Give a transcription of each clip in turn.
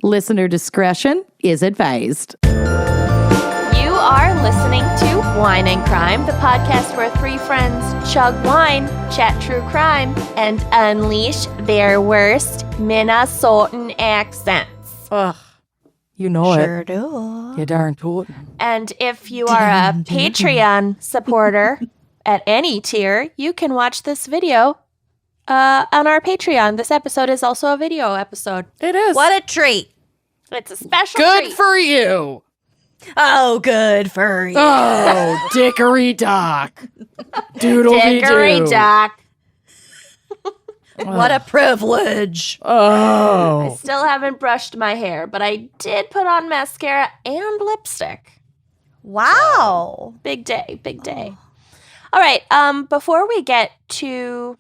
Listener discretion is advised. You are listening to Wine and Crime, the podcast where three friends chug wine, chat true crime, and unleash their worst Minnesotan accents. Ugh. You know Sure it. do. You darn tootin'. And if you are a Patreon supporter at any tier, you can watch this video on our Patreon. This episode is also a video episode. It is. What a treat. It's a special Good treat. for you. Oh, good for you. Oh, dickory dock. Doodle-dee-doo. Dickory dock. What a privilege. Oh. Still haven't brushed my hair, but I did put on mascara and lipstick. Wow. Big day, big day. All right, before we get to...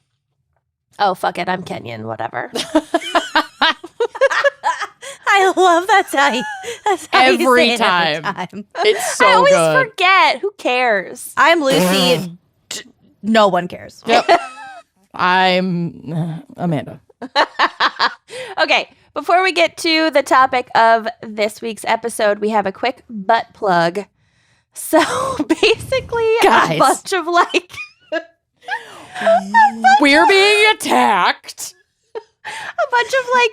Oh, fuck it, I'm Kenyan, whatever. I love that's how you Every say it time. every time. It's so I always good. forget. Who cares? I'm Lucy. And no one cares. Yep. I'm Amanda. Okay, before we get to the topic of this week's episode, we have a quick butt plug. So basically, Guys. a bunch of like... We're being attacked. A bunch of like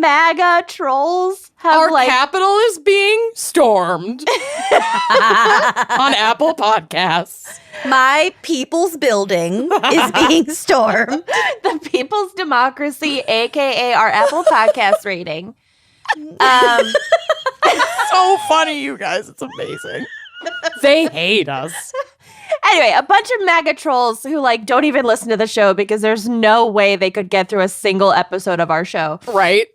MAGA trolls have Our like capital is being stormed on Apple Podcasts. My people's building is being stormed. the People's Democracy, aka our Apple Podcast rating. So funny, you guys. It's amazing. They hate us. Anyway, a bunch of MAGA trolls who like don't even listen to the show because there's no way they could get through a single episode of our show. Right?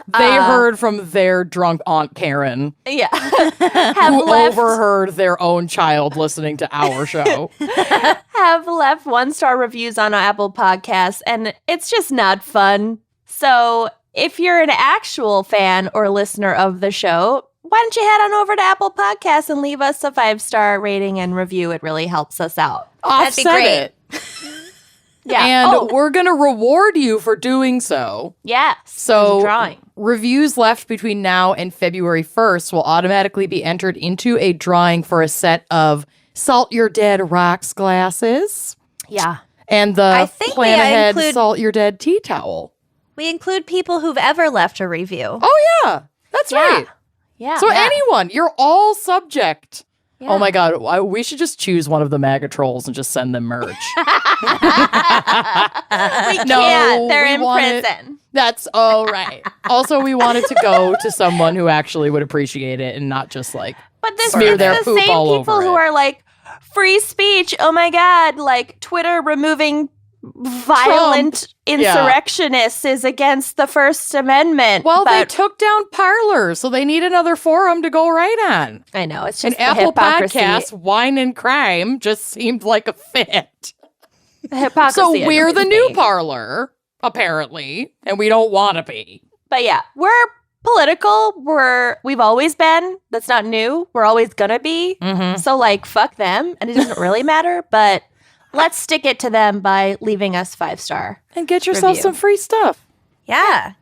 They heard from their drunk Aunt Karen, Yeah. who overheard their own child listening to our show. have left 1-star reviews on Apple Podcasts, and it's just not fun. So if you're an actual fan or listener of the show, why don't you head on over to Apple Podcasts and leave us a 5-star rating and review? It really helps us out. That'd be Offset great. it. Yeah. And we're going to reward you for doing so. yes. So there's a drawing. reviews left between now and February 1st will automatically be entered into a drawing for a set of Salt Your Dead Rocks glasses Yeah. and the I think Plan we Ahead include- Salt Your Dead tea towel. We include people who've ever left a review. Oh, yeah. That's Yeah. right. Yeah. So anyone, you're all subject. Yeah. Oh my God, we should just choose one of the MAGA trolls and just send them merch. we can't. They're we in want it- prison. That's all right. Also, we wanted to go to someone who actually would appreciate it and not just like But this smear is their the poop same all people over who it. are like, free speech, oh my God, like Twitter removing violent insurrectionists is against the First Amendment. Well, they but took down Parler, so they need another forum to go right on. I know, it's And just the Apple hypocrisy. Podcasts, Wine and Crime just seemed like a fit. The hypocrisy. So of we're the it. new Parler, apparently, and we don't want to be. But yeah, we're political. We've always been. That's not new. We're always gonna be. Mm-hmm. So like, fuck them, and it doesn't really matter. But let's stick it to them by leaving us 5-star. And get yourself Review. some free stuff. Yeah.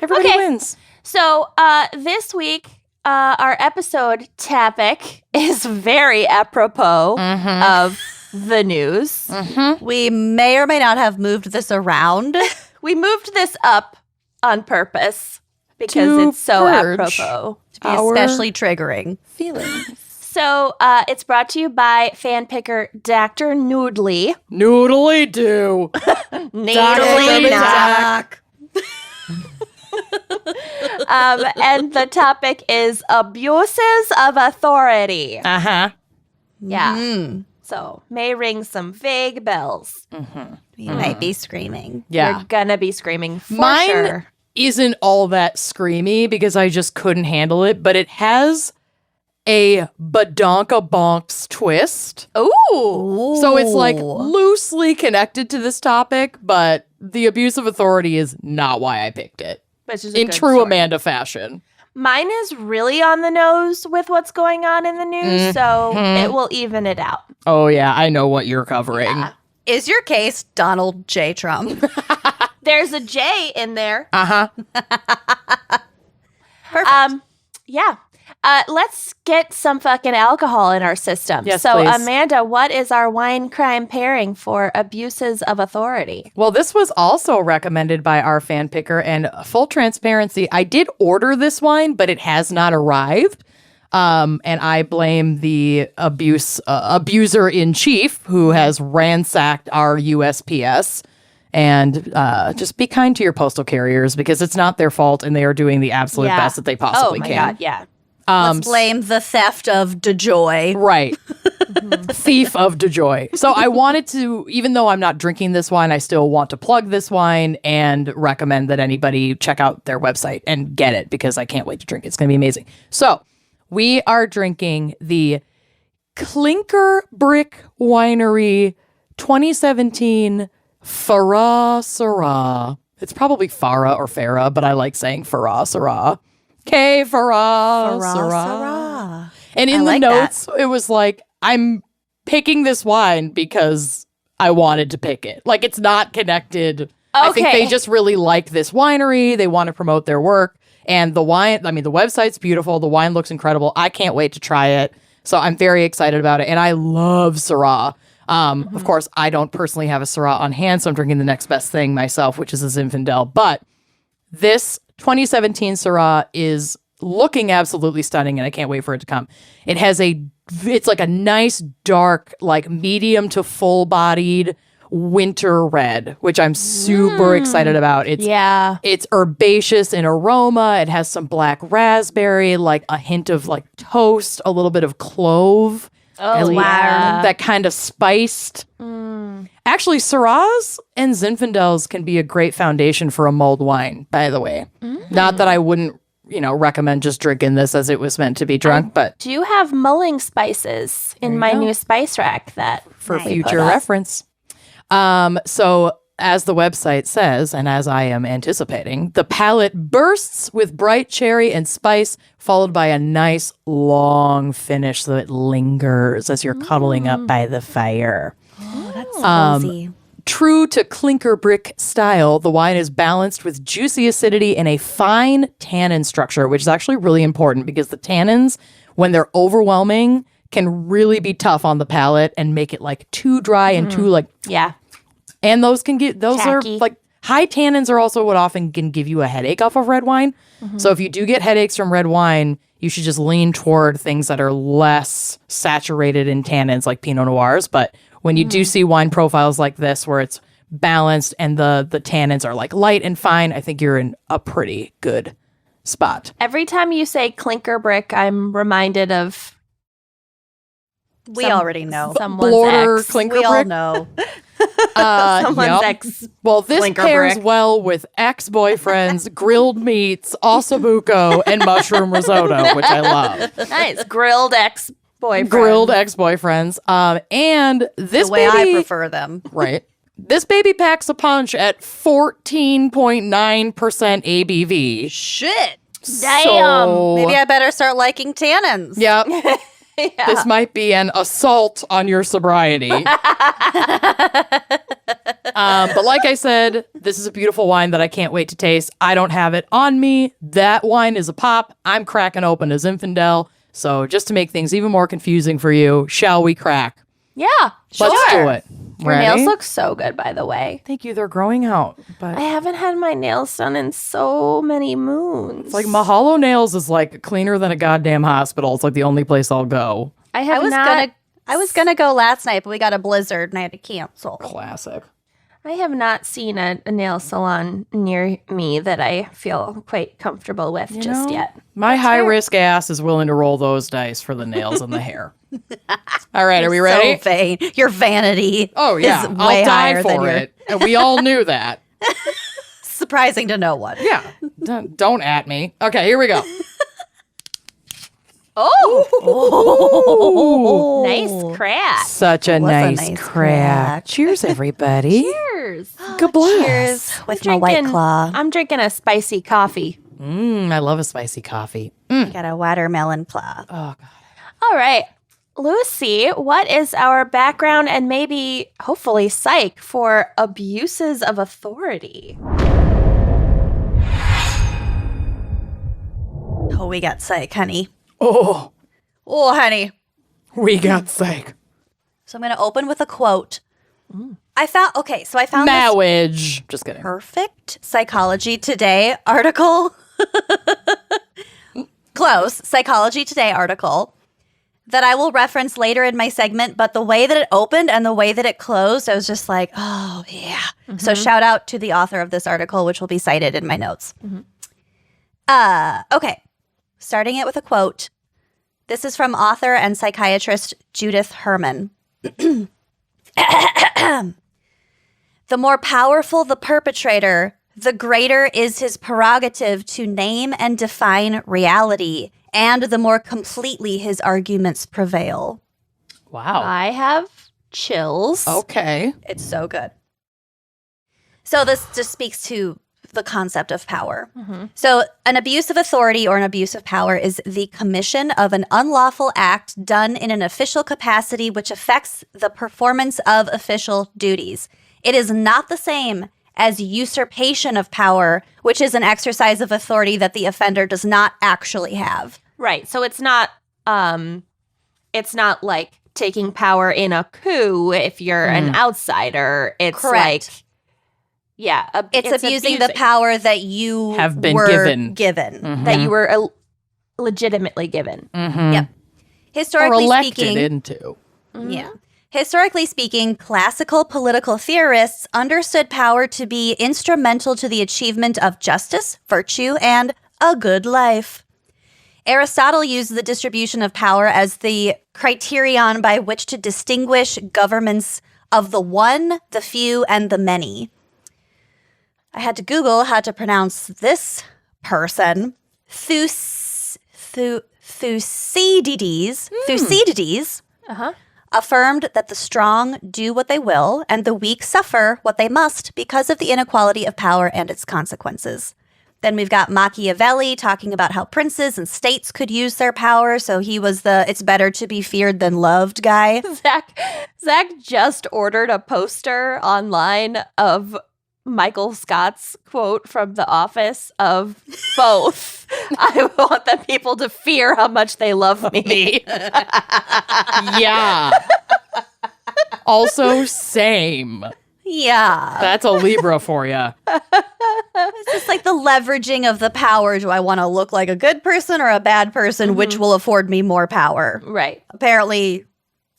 Everybody Okay. wins. So this week, our episode topic is very apropos of the news. We may or may not have moved this around. We moved this up on purpose because To it's so purge apropos. To be Our especially triggering. feelings. So it's brought to you by fan picker Dr. Noodly. Noodly do. Noodly Doc. and the topic is abuses of authority. Uh-huh. Yeah. Mm. So may ring some vague bells. We might be screaming. Yeah. You're gonna be screaming for Mine sure. isn't all that screamy because I just couldn't handle it, but it has a badonka bonks twist. Ooh. So it's like loosely connected to this topic, but the abuse of authority is not why I picked it. Which is a In good true story. Amanda fashion. Mine is really on the nose with what's going on in the news, so it will even it out. Oh yeah, I know what you're covering. Is your case Donald J. Trump? There's a J in there. Uh-huh. Perfect. Yeah. Let's get some fucking alcohol in our system. Yes, so, please. Amanda, what is our wine crime pairing for abuses of authority? Well, this was also recommended by our fan picker, and full transparency, I did order this wine, but it has not arrived. And I blame the abuser in chief who has ransacked our USPS. And just be kind to your postal carriers because it's not their fault, and they are doing the absolute best that they possibly my can. God, yeah. Let's blame the theft of DeJoy. Right. Thief of DeJoy. So I wanted to, even though I'm not drinking this wine, I still want to plug this wine and recommend that anybody check out their website and get it because I can't wait to drink it. It's going to be amazing. So we are drinking the Klinker Brick Winery 2017 Farrah Syrah. It's probably Farrah or Farrah, but I like saying Farrah Syrah. Farrah Syrah. And in the notes, it was like, I'm picking this wine because I wanted to pick it. Like, it's not connected. Okay. I think they just really like this winery. They want to promote their work. And the wine, the website's beautiful. The wine looks incredible. I can't wait to try it. So I'm very excited about it. And I love Syrah. Of course, I don't personally have a Syrah on hand, so I'm drinking the next best thing myself, which is a Zinfandel. But this 2017 Syrah is looking absolutely stunning, and I can't wait for it to come. It's like a nice, dark, like medium to full-bodied winter red, which I'm super excited about. It's herbaceous in aroma. It has some black raspberry, like a hint of like toast, a little bit of clove. Oh, yeah. That kind of spiced. Actually, Syrahs and Zinfandels can be a great foundation for a mulled wine, by the way. Not that I wouldn't, recommend just drinking this as it was meant to be drunk, but do you have mulling spices in my new spice rack that for future reference. So as the website says, and as I am anticipating, the palate bursts with bright cherry and spice, followed by a nice long finish so it lingers as you're cuddling up by the fire. Oh, that's cozy. True to Klinker Brick style, the wine is balanced with juicy acidity and a fine tannin structure, which is actually really important because the tannins, when they're overwhelming, can really be tough on the palate and make it like too dry and too like And those are like high tannins are also what often can give you a headache off of red wine. So if you do get headaches from red wine, you should just lean toward things that are less saturated in tannins like Pinot Noirs. But when you do see wine profiles like this where it's balanced and the tannins are like light and fine, I think you're in a pretty good spot. Every time you say Klinker Brick, I'm reminded of we already know. Someone's Blorder ex. Klinker We Brick. all know. Someone's ex. Well, this Klinker pairs Brick. well with ex-boyfriends, grilled meats, ossobuco, and mushroom risotto, which I love. Nice. Grilled ex-boyfriend. Grilled ex-boyfriends. And this The way baby, I prefer them. right? This baby packs a punch at 14.9% ABV. Shit. Damn. So, Maybe I better start liking tannins. yeah. Yeah. This might be an assault on your sobriety. But like I said, this is a beautiful wine that I can't wait to taste. I don't have it on me. That wine is a pop. I'm cracking open a Zinfandel. So just to make things even more confusing for you, shall we crack? Yeah. Let's do it. Your Ready? nails look so good, by the way. Thank you. They're growing out. But I haven't had my nails done in so many moons. it's like Mahalo Nails is like cleaner than a goddamn hospital. It's like the only place I'll go. I was gonna go last night, but we got a blizzard and I had to cancel. Classic. I have not seen a nail salon near me that I feel quite comfortable with just yet. My high-risk ass is willing to roll those dice for the nails and the hair. All right, are we ready? So vain. Your vanity. Oh, yeah. is way I'll die higher than for your- it. And we all knew that. Surprising to no one. Yeah. Don't at me. Okay, here we go. Oh, nice crack. Such a was a nice, nice crack. crack. Cheers, everybody. Cheers. Good bless. Cheers. With my White Claw. I'm drinking a spicy coffee. I love a spicy coffee. Got a watermelon claw. Oh, God. All right. Lucy, what is our background and maybe, hopefully, psych for abuses of authority? Oh, we got psych, honey. Oh, Oh, honey. we got psych. So I'm going to open with a quote. I found this Marriage. Just kidding. perfect Psychology Today article. Close. Psychology Today article that I will reference later in my segment, but the way that it opened and the way that it closed, I was just like, oh, yeah. So shout out to the author of this article, which will be cited in my notes. Okay. Starting it with a quote. This is from author and psychiatrist Judith Herman. The more powerful the perpetrator, the greater is his prerogative to name and define reality, and the more completely his arguments prevail. Wow. I have chills. Okay. It's so good. So this just speaks to the concept of power. So an abuse of authority or an abuse of power is the commission of an unlawful act done in an official capacity which affects the performance of official duties. It is not the same as usurpation of power, which is an exercise of authority that the offender does not actually have. Right. So it's not like taking power in a coup if you're an outsider. It's Correct. like, yeah. It's abusing the power that you Have been were given. that you were legitimately given. Yep. Or Historically elected speaking, into. yeah. Historically speaking, classical political theorists understood power to be instrumental to the achievement of justice, virtue, and a good life. Aristotle used the distribution of power as the criterion by which to distinguish governments of the one, the few, and the many. I had to Google how to pronounce this person. Thucydides affirmed that the strong do what they will and the weak suffer what they must because of the inequality of power and its consequences. Then we've got Machiavelli talking about how princes and states could use their power. So he was the it's better to be feared than loved guy. Zach just ordered a poster online of Michael Scott's quote from The Office of both. I want the people to fear how much they love me. Yeah. Also, same. Yeah. That's a Libra for you. It's just like the leveraging of the power. Do I want to look like a good person or a bad person? Which will afford me more power? Right. Apparently,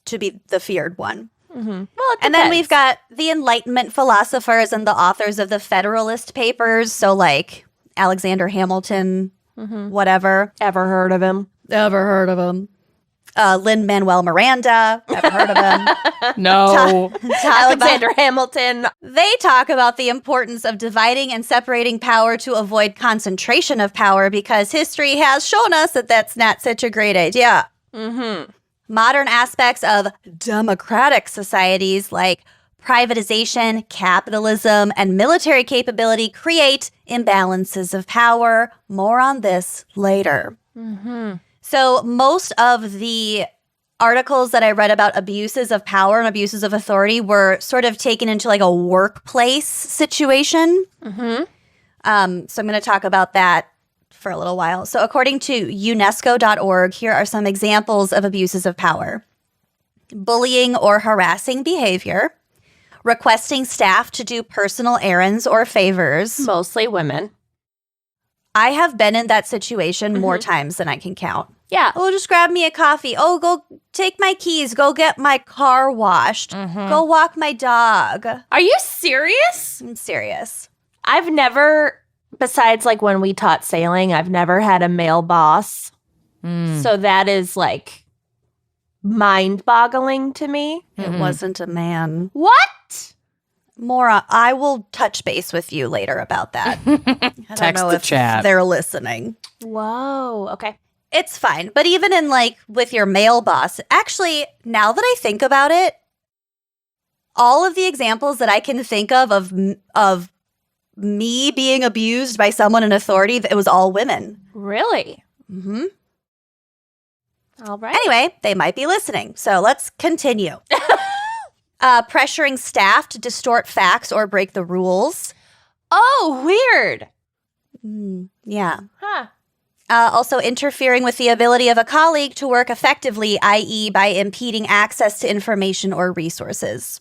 to be the feared one. Well, And then we've got the Enlightenment philosophers and the authors of the Federalist Papers. So like Alexander Hamilton, whatever. Ever heard of him? Ever heard of him? Lin-Manuel Miranda. Ever heard of him? No. Alexander Hamilton. They talk about the importance of dividing and separating power to avoid concentration of power because history has shown us that that's not such a great idea. Modern aspects of democratic societies like privatization, capitalism, and military capability create imbalances of power. More on this later. So most of the articles that I read about abuses of power and abuses of authority were sort of taken into like a workplace situation. So I'm going to talk about that for a little while. So according to UNESCO.org, here are some examples of abuses of power. Bullying or harassing behavior, requesting staff to do personal errands or favors. Mostly women. I have been in that situation more times than I can count. Yeah. Oh, just grab me a coffee. Oh, go take my keys. Go get my car washed. Go walk my dog. Are you serious? I'm serious. I've never, besides like when we taught sailing, I've never had a male boss. So that is like mind-boggling to me. It wasn't a man. What? Maura, I will touch base with you later about that. I don't Text know the if chat. they're listening. Whoa. Okay. It's fine. But even in like with your male boss, actually, now that I think about it, all of the examples that I can think of me being abused by someone in authority, it was all women. Really? All right. Anyway, they might be listening. So let's continue. Pressuring staff to distort facts or break the rules. Oh, weird. Yeah. Huh. Also interfering with the ability of a colleague to work effectively, i.e. by impeding access to information or resources.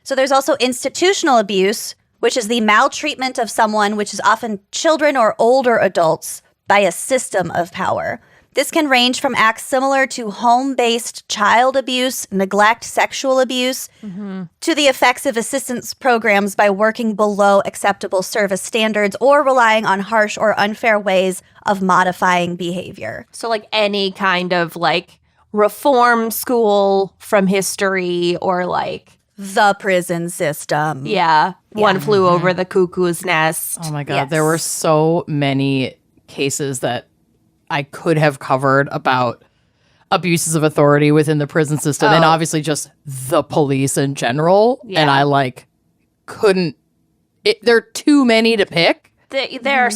So there's also institutional abuse, which is the maltreatment of someone, which is often children or older adults, by a system of power. This can range from acts similar to home-based child abuse, neglect, sexual abuse, to the effects of assistance programs by working below acceptable service standards or relying on harsh or unfair ways of modifying behavior. So like any kind of like reform school from history or like the prison system. One flew over the cuckoo's nest. Oh my God. There were so many cases that I could have covered about abuses of authority within the prison system and obviously just the police in general. And I like couldn't, there are too many to pick. They're their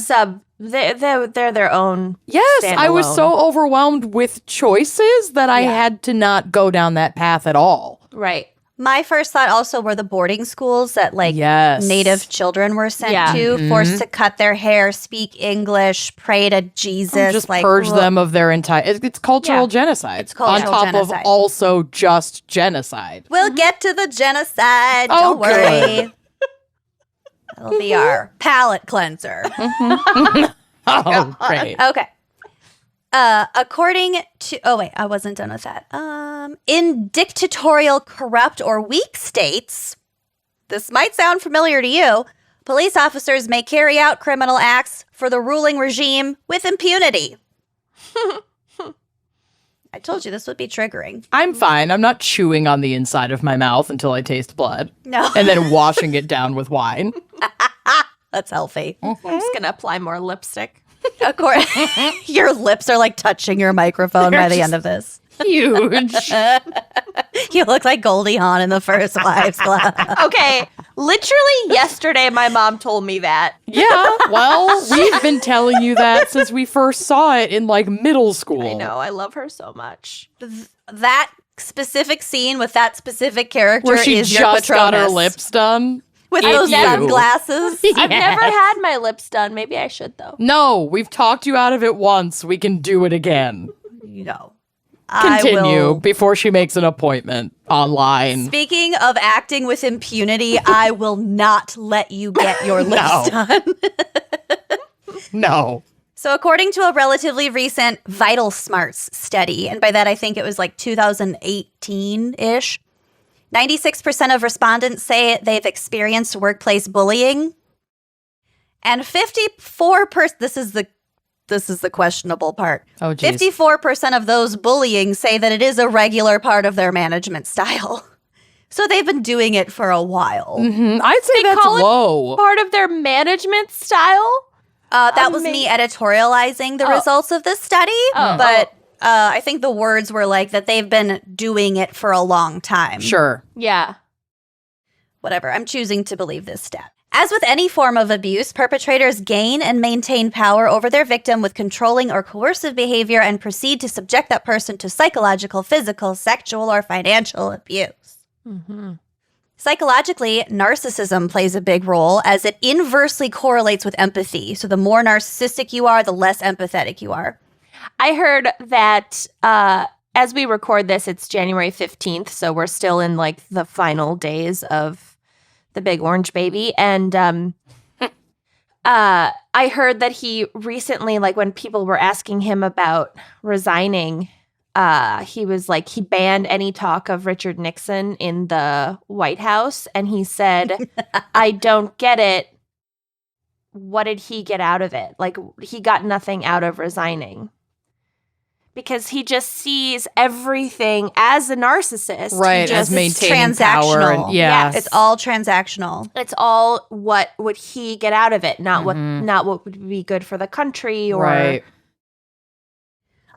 own. Yes, I was standalone. so overwhelmed with choices that I had to not go down that path at all. Right. My first thought also were the boarding schools that like Yes. Native children were sent Yeah. to, forced to cut their hair, speak English, pray to Jesus. Just like purge them of their entire. It's cultural genocide. It's cultural on top genocide. of also just genocide. We'll get to the genocide. Don't worry. That'll be our palate cleanser. Oh, great. Okay. According to, oh wait, I wasn't done with that. In dictatorial, corrupt, or weak states, this might sound familiar to you, police officers may carry out criminal acts for the ruling regime with impunity. I told you this would be triggering. I'm fine. I'm not chewing on the inside of my mouth until I taste blood. No. And then washing it down with wine. That's healthy. I'm just going to apply more lipstick. Of course, your lips are like touching your microphone by the end of this. Huge. You look like Goldie Hawn in the First Wives Club. Okay. Literally yesterday, my mom told me that. Yeah, well, we've been telling you that since we first saw it in like middle school. I know. I love her so much. That specific scene with that specific character Where she is your just got her Patronus. lips done. With Ew. those sunglasses. I've never had my lips done. Maybe I should, though. No, we've talked you out of it once. We can do it again. No. Continue before she makes an appointment online. Speaking of acting with impunity, I will not let you get your lips done. No. So according to a relatively recent Vital Smarts study, and by that I think it was like 2018-ish, 96% of respondents say they've experienced workplace bullying. And 54%, this is the questionable part. Oh, geez. 54% of those bullying say that it is a regular part of their management style. So they've been doing it for a while. I'd say that's call it low. Part of their management style? That was me editorializing the results of this study, but I think the words were like that they've been doing it for a long time. Sure. Yeah. Whatever, I'm choosing to believe this stat. As with any form of abuse, perpetrators gain and maintain power over their victim with controlling or coercive behavior and proceed to subject that person to psychological, physical, sexual, or financial abuse. Psychologically, narcissism plays a big role as it inversely correlates with empathy. So the more narcissistic you are, the less empathetic you are. I heard that as we record this, it's January 15th, so we're still in like the final days of the big orange baby. And I heard that he recently, like when people were asking him about resigning, he was like, he banned any talk of Richard Nixon in the White House. And he said, I don't get it. What did he get out of it? Like, he got nothing out of resigning. Because he just sees everything as a narcissist. Right, He as just, maintaining power. transactional. And, yeah. It's all transactional. it's all what would he get out of it, not what would be good for the country or Right.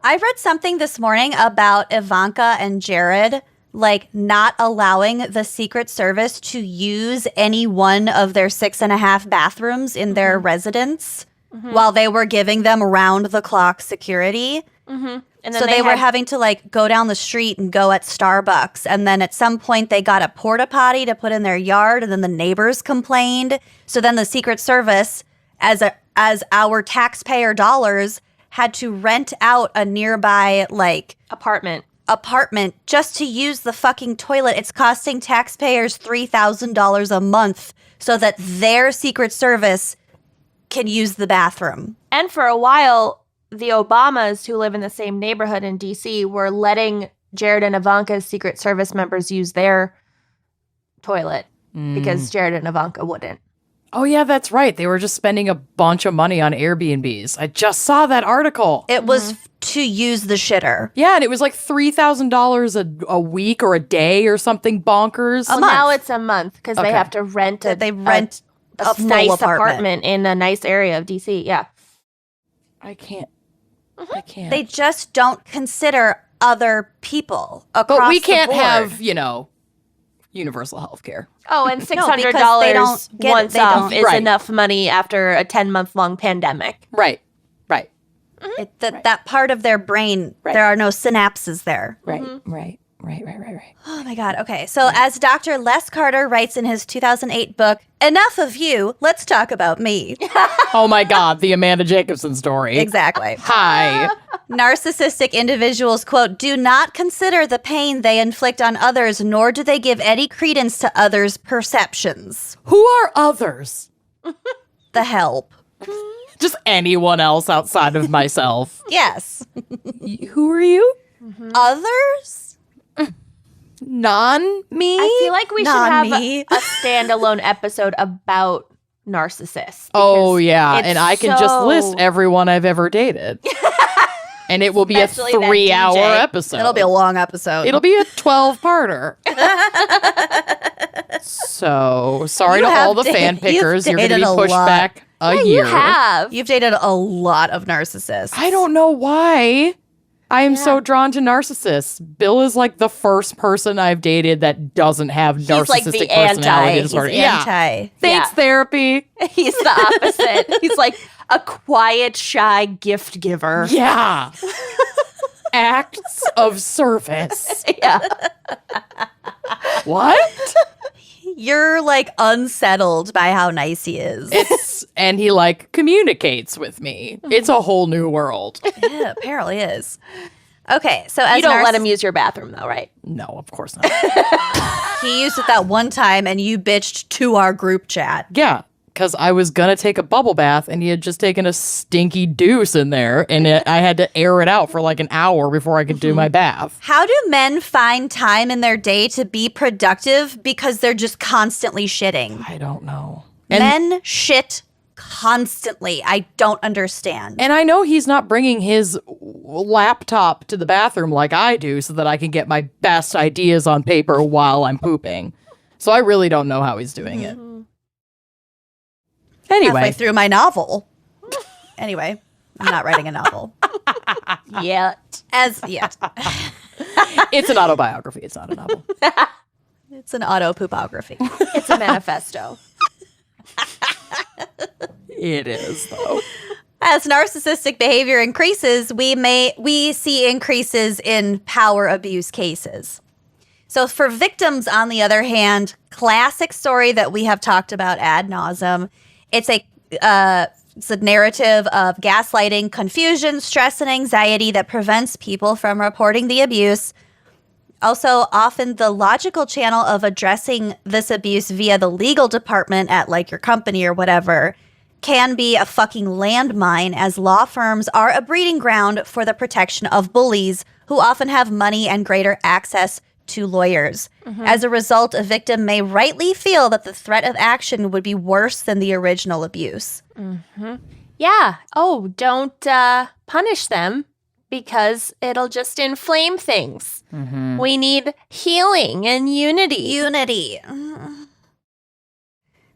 I read something this morning about Ivanka and Jared, like not allowing the Secret Service to use any one of their 6.5 bathrooms in their residence while they were giving them round-the-clock security. And So they were having to like go down the street and go at Starbucks. And then at some point they got a porta potty to put in their yard. And then the neighbors complained. So then the Secret Service, as our taxpayer dollars, had to rent out a nearby, apartment just to use the fucking toilet. It's costing taxpayers $3,000 a month so that their Secret Service can use the bathroom. And for a while, the Obamas, who live in the same neighborhood in D.C., were letting Jared and Ivanka's Secret Service members use their toilet because Jared and Ivanka wouldn't. Oh, yeah, that's right. They were just spending a bunch of money on Airbnbs. I just saw that article. It was to use the shitter. Yeah, and it was like $3,000 a week or a day or something bonkers. Well, now it's a month because they have to rent a full nice apartment. apartment in a nice area of D.C., yeah. I can't. They just don't consider other people across But we can't the board. have, universal health care. Oh, and because they $600 don't get- once they off don't- is Right. enough money after a 10-month-long pandemic. Right. That part of their brain, there are no synapses there. Right. Right. Oh my God. Okay. So as Dr. Les Carter writes in his 2008 book, Enough of You, Let's Talk About Me. Oh my God, the Amanda Jacobson story. Exactly. Hi. Narcissistic individuals, quote, do not consider the pain they inflict on others, nor do they give any credence to others' perceptions. Who are others? The help. Just anyone else outside of myself. Yes. Who are you? Others? Non-me? I feel like we should Not have me. a standalone episode about narcissists. Oh, because yeah. it's And I can just so- list everyone I've ever dated. And it will be Especially a that 3-hour DJ. episode. It'll be a long episode. It'll be a 12-parter. So, sorry You to all have the fan you've pickers. You're going to be dated a pushed lot. back a Yeah, year. you have. You've dated a lot of narcissists. I don't know why. I am so drawn to narcissists. Bill is like the first person I've dated that doesn't have narcissistic like the personality anti. disorder. He's Yeah. anti. Thanks, Yeah. therapy. He's the opposite. He's like a quiet, shy gift giver. Yeah. Acts of service. Yeah. What? You're like unsettled by how nice he is. And he like communicates with me. It's a whole new world. Yeah, apparently is. Okay, so as You don't let narciss- him use your bathroom, though, right? No, of course not. he used it that one time and you bitched to our group chat. Yeah, because I was going to take a bubble bath and he had just taken a stinky deuce in there and I had to air it out for like an hour before I could do my bath. How do men find time in their day to be productive because they're just constantly shitting? I don't know. And, Men shit constantly. I don't understand. and I know he's not bringing his laptop to the bathroom like I do so that I can get my best ideas on paper while I'm pooping. So I really don't know how he's doing it. Halfway Anyway, through my novel. Anyway, I'm not writing a novel. Yet. As yet. it's an autobiography. It's not a novel. It's an auto-poopography. It's a manifesto. It is, though. As narcissistic behavior increases, we see increases in power abuse cases. So for victims, on the other hand, classic story that we have talked about ad nauseum. It's a narrative of gaslighting, confusion, stress, and anxiety that prevents people from reporting the abuse. Also, often the logical channel of addressing this abuse via the legal department at like your company or whatever can be a fucking landmine, as law firms are a breeding ground for the protection of bullies who often have money and greater access to lawyers. As a result, a victim may rightly feel that the threat of action would be worse than the original abuse. Yeah. Oh, don't punish them because it'll just inflame things. We need healing and unity. Unity.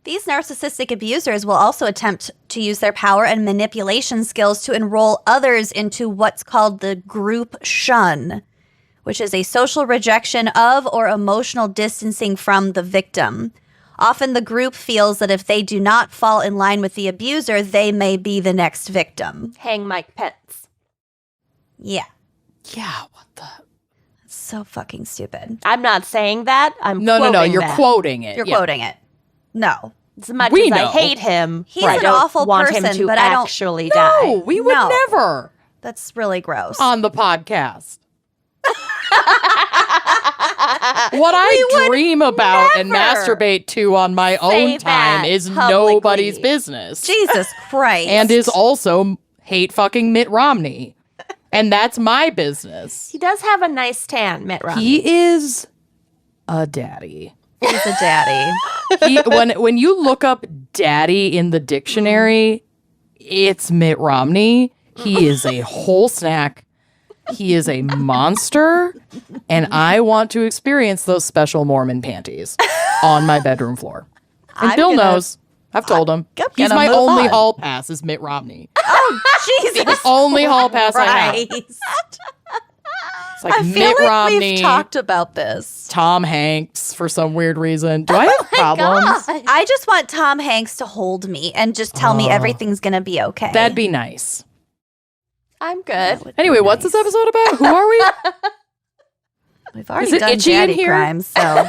These narcissistic abusers will also attempt to use their power and manipulation skills to enroll others into what's called the group shun, which is a social rejection of or emotional distancing from the victim. Often the group feels that if they do not fall in line with the abuser, they may be the next victim. Hang Mike Pence. Yeah. Yeah, what the? So fucking stupid. I'm not saying that. I'm No, quoting you're that. quoting it. You're Yeah. quoting it. No. As much We as I know. hate him, He's I an don't awful want person, him to but I don't- actually No, die. we would No. never. That's really gross. On the podcast. What I dream about and masturbate to on my own time is publicly. nobody's business. Jesus Christ. And is also hate fucking Mitt Romney. And that's my business. He does have a nice tan, Mitt Romney. He is a daddy. He's a daddy. When you look up daddy in the dictionary, it's Mitt Romney. He is a whole snack. He is a monster. And I want to experience those special Mormon panties on my bedroom floor. And Bill knows. I've told him. He's my only hall pass is Mitt Romney. Oh, Jesus. The only hall pass I have. Christ. It's like I feel Mitt like Romney, we've talked about this. Tom Hanks for some weird reason. Do I have problems? I just want Tom Hanks to hold me and just tell me everything's going to be okay. That'd be nice. I'm good. Anyway, what's this episode about? Who are we? We've already Is it done itchy in daddy here? crimes, so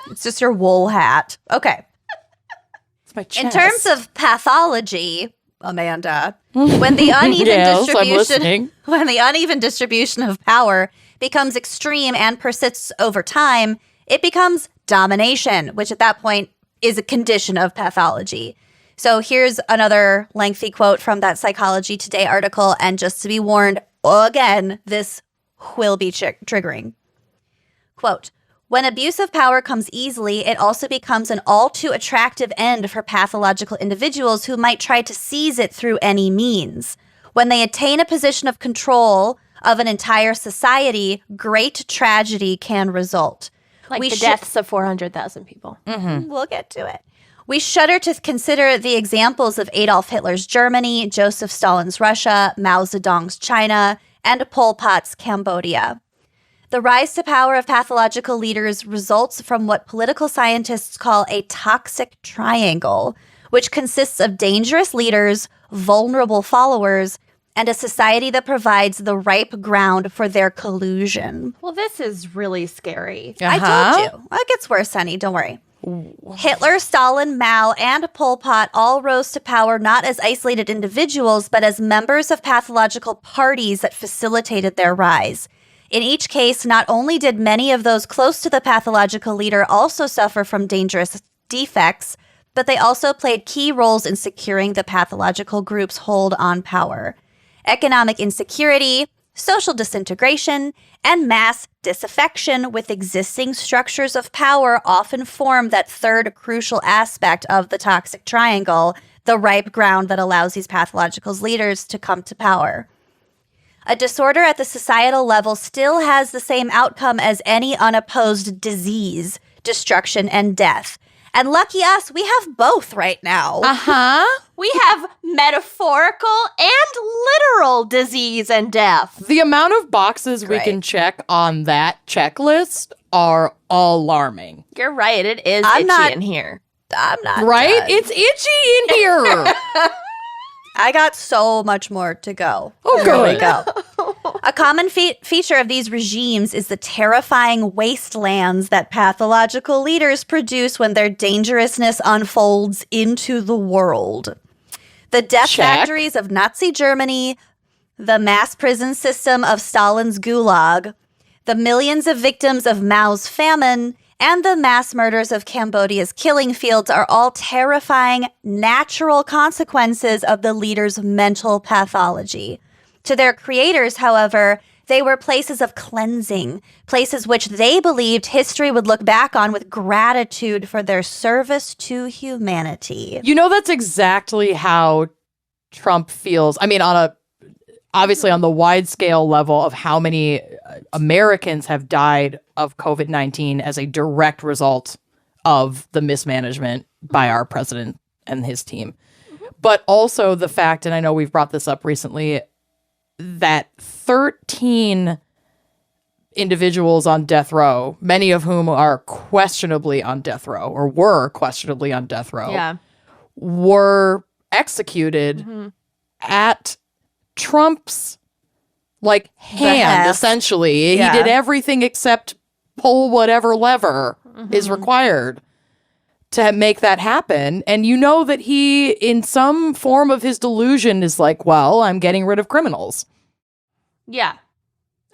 it's just your wool hat. Okay. It's my chest. In terms of pathology, Amanda, when the uneven Yes, I'm listening. when the uneven distribution of power becomes extreme and persists over time, it becomes domination, which at that point is a condition of pathology. So here's another lengthy quote from that Psychology Today article, and just to be warned, again, this will be triggering. Quote, when abuse of power comes easily, it also becomes an all too attractive end for pathological individuals who might try to seize it through any means. When they attain a position of control of an entire society, great tragedy can result. Like the deaths of 400,000 people. We'll get to it. We shudder to consider the examples of Adolf Hitler's Germany, Joseph Stalin's Russia, Mao Zedong's China, and Pol Pot's Cambodia. The rise to power of pathological leaders results from what political scientists call a toxic triangle, which consists of dangerous leaders, vulnerable followers, and a society that provides the ripe ground for their collusion. Well, this is really scary. I told you. Well, it gets worse, honey. Don't worry. Hitler, Stalin, Mao, and Pol Pot all rose to power not as isolated individuals, but as members of pathological parties that facilitated their rise. In each case, not only did many of those close to the pathological leader also suffer from dangerous defects, but they also played key roles in securing the pathological group's hold on power. Economic insecurity, social disintegration, and mass disaffection with existing structures of power often form that third crucial aspect of the toxic triangle, the ripe ground that allows these pathological leaders to come to power. A disorder at the societal level still has the same outcome as any unopposed disease, destruction, and death. And lucky us, we have both right now. We have metaphorical and literal disease and death. The amount of boxes we can check on that checklist are alarming. You're right. It is I'm itchy not- in here. I'm not Right? done. It's itchy in here. I got so much more to go. Oh, Here we good. go. A common feature of these regimes is the terrifying wastelands that pathological leaders produce when their dangerousness unfolds into the world. The death factories of Nazi Germany, the mass prison system of Stalin's Gulag, the millions of victims of Mao's famine, and the mass murders of Cambodia's killing fields are all terrifying, natural consequences of the leader's mental pathology. To their creators, however, they were places of cleansing, places which they believed history would look back on with gratitude for their service to humanity. You know, that's exactly how Trump feels. I mean, obviously on the wide scale level of how many Americans have died of COVID-19 as a direct result of the mismanagement by our president and his team. But also the fact, and I know we've brought this up recently, that 13 individuals on death row, many of whom are questionably on death row or were questionably on death row, were executed at Trump's hand, essentially. Yeah. He did everything except pull whatever lever is required to make that happen. And you know that he, in some form of his delusion, is like, well, I'm getting rid of criminals. Yeah.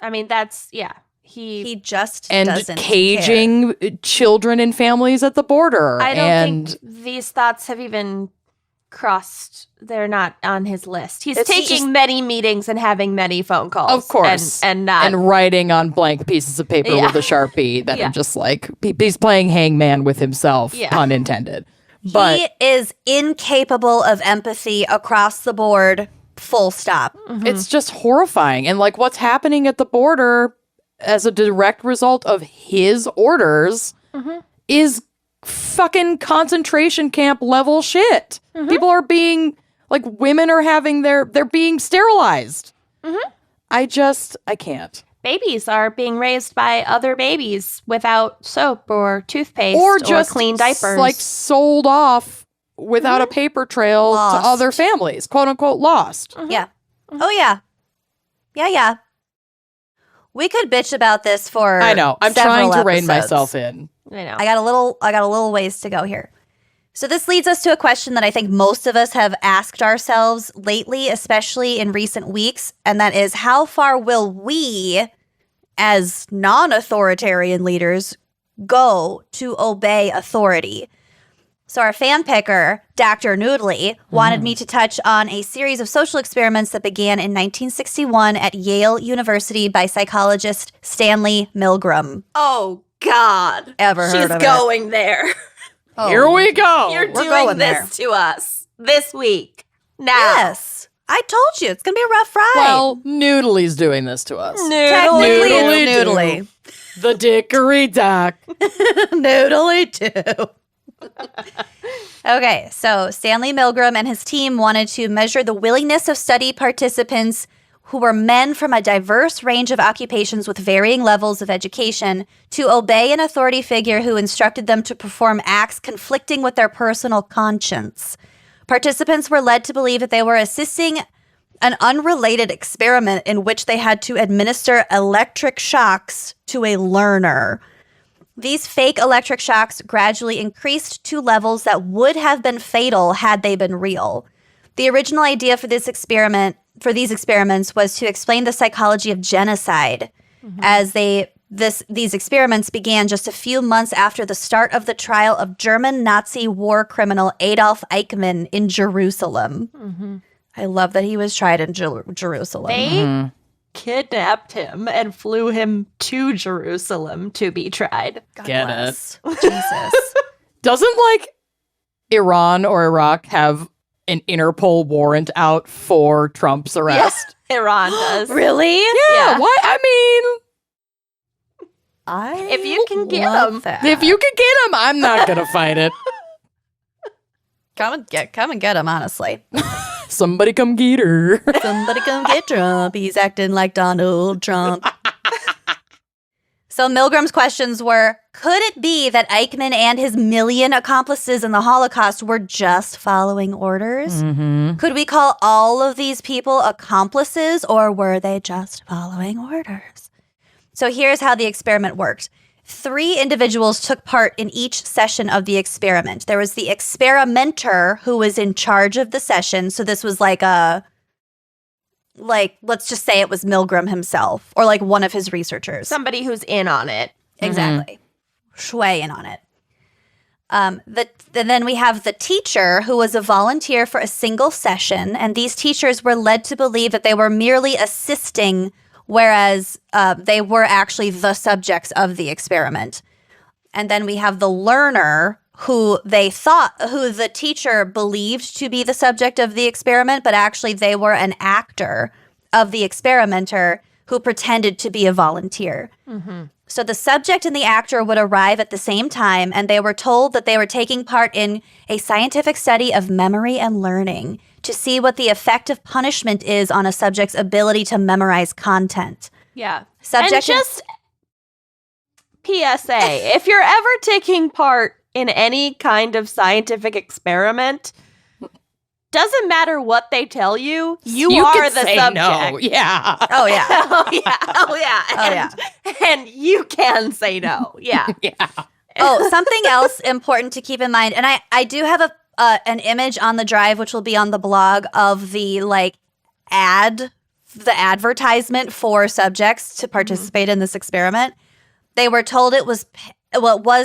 I mean, that's, yeah. He just and doesn't caging care. children and families at the border. I don't and think these thoughts have even crossed. They're not on his list. He's It's taking just- many meetings and having many phone calls. Of course. And not. and writing on blank pieces of paper Yeah. with a Sharpie that Yeah. are just like, he's playing hangman with himself, Yeah. pun intended. But He is incapable of empathy across the board, full stop. it's just horrifying. And like what's happening at the border as a direct result of his orders is fucking concentration camp level shit. People are being like, women are having they're being sterilized. I can't. Babies are being raised by other babies without soap or toothpaste Or just clean diapers. like sold off without a paper trail Lost. to other families, quote unquote lost. Yeah. Oh, yeah. Yeah. We could bitch about this for I know. I'm several trying to rein episodes. myself in. I know. I got a little ways to go here. So this leads us to a question that I think most of us have asked ourselves lately, especially in recent weeks, and that is, how far will we, as non-authoritarian leaders, go to obey authority? So our fan picker, Dr. Noodley, wanted me to touch on a series of social experiments that began in 1961 at Yale University by psychologist Stanley Milgram. Oh, God. Ever heard She's of it? going there. Oh. Here we go. You're we're doing going this to us this week. Now. Yes. I told you, it's going to be a rough ride. Well, Noodley's doing this to us. technically Noodly it's Noodly. The dickory dock. Noodly too. Okay, so Stanley Milgram and his team wanted to measure the willingness of study participants who were men from a diverse range of occupations with varying levels of education to obey an authority figure who instructed them to perform acts conflicting with their personal conscience. Participants were led to believe that they were assisting an unrelated experiment in which they had to administer electric shocks to a learner. These fake electric shocks gradually increased to levels that would have been fatal had they been real. The original idea for these experiments was to explain the psychology of genocide, as these experiments began just a few months after the start of the trial of German Nazi war criminal Adolf Eichmann in Jerusalem. I love that he was tried in Jerusalem. They kidnapped him and flew him to Jerusalem to be tried. God Get bless. Jesus. Doesn't like Iran or Iraq have an Interpol warrant out for Trump's arrest? Iran does. Really? Yeah. Why? I If you can get love him. that. mean, if you can get him, I'm not gonna fight it. come and get him, honestly. Somebody come get her. Somebody come get Trump. He's acting like Donald Trump. So Milgram's questions were, could it be that Eichmann and his million accomplices in the Holocaust were just following orders? Could we call all of these people accomplices, or were they just following orders? So here's how the experiment worked. 3 individuals took part in each session of the experiment. There was the experimenter who was in charge of the session. So this was let's just say it was Milgram himself or like one of his researchers. Somebody who's in on it. Exactly. Shui in on it. Then we have the teacher who was a volunteer for a single session. And these teachers were led to believe that they were merely assisting, whereas they were actually the subjects of the experiment. And then we have the learner who the teacher believed to be the subject of the experiment, but actually they were an actor of the experimenter who pretended to be a volunteer. So the subject and the actor would arrive at the same time, and they were told that they were taking part in a scientific study of memory and learning to see what the effect of punishment is on a subject's ability to memorize content. Yeah. Subject and just PSA, if you're ever taking part in any kind of scientific experiment, doesn't matter what they tell you, you are can the say subject. no. Yeah. Oh, yeah. Oh yeah. And you can say no. Yeah. Yeah. Oh, something else important to keep in mind, and I do have an image on the drive, which will be on the blog, of the ad the advertisement for subjects to participate in this experiment, they were told it was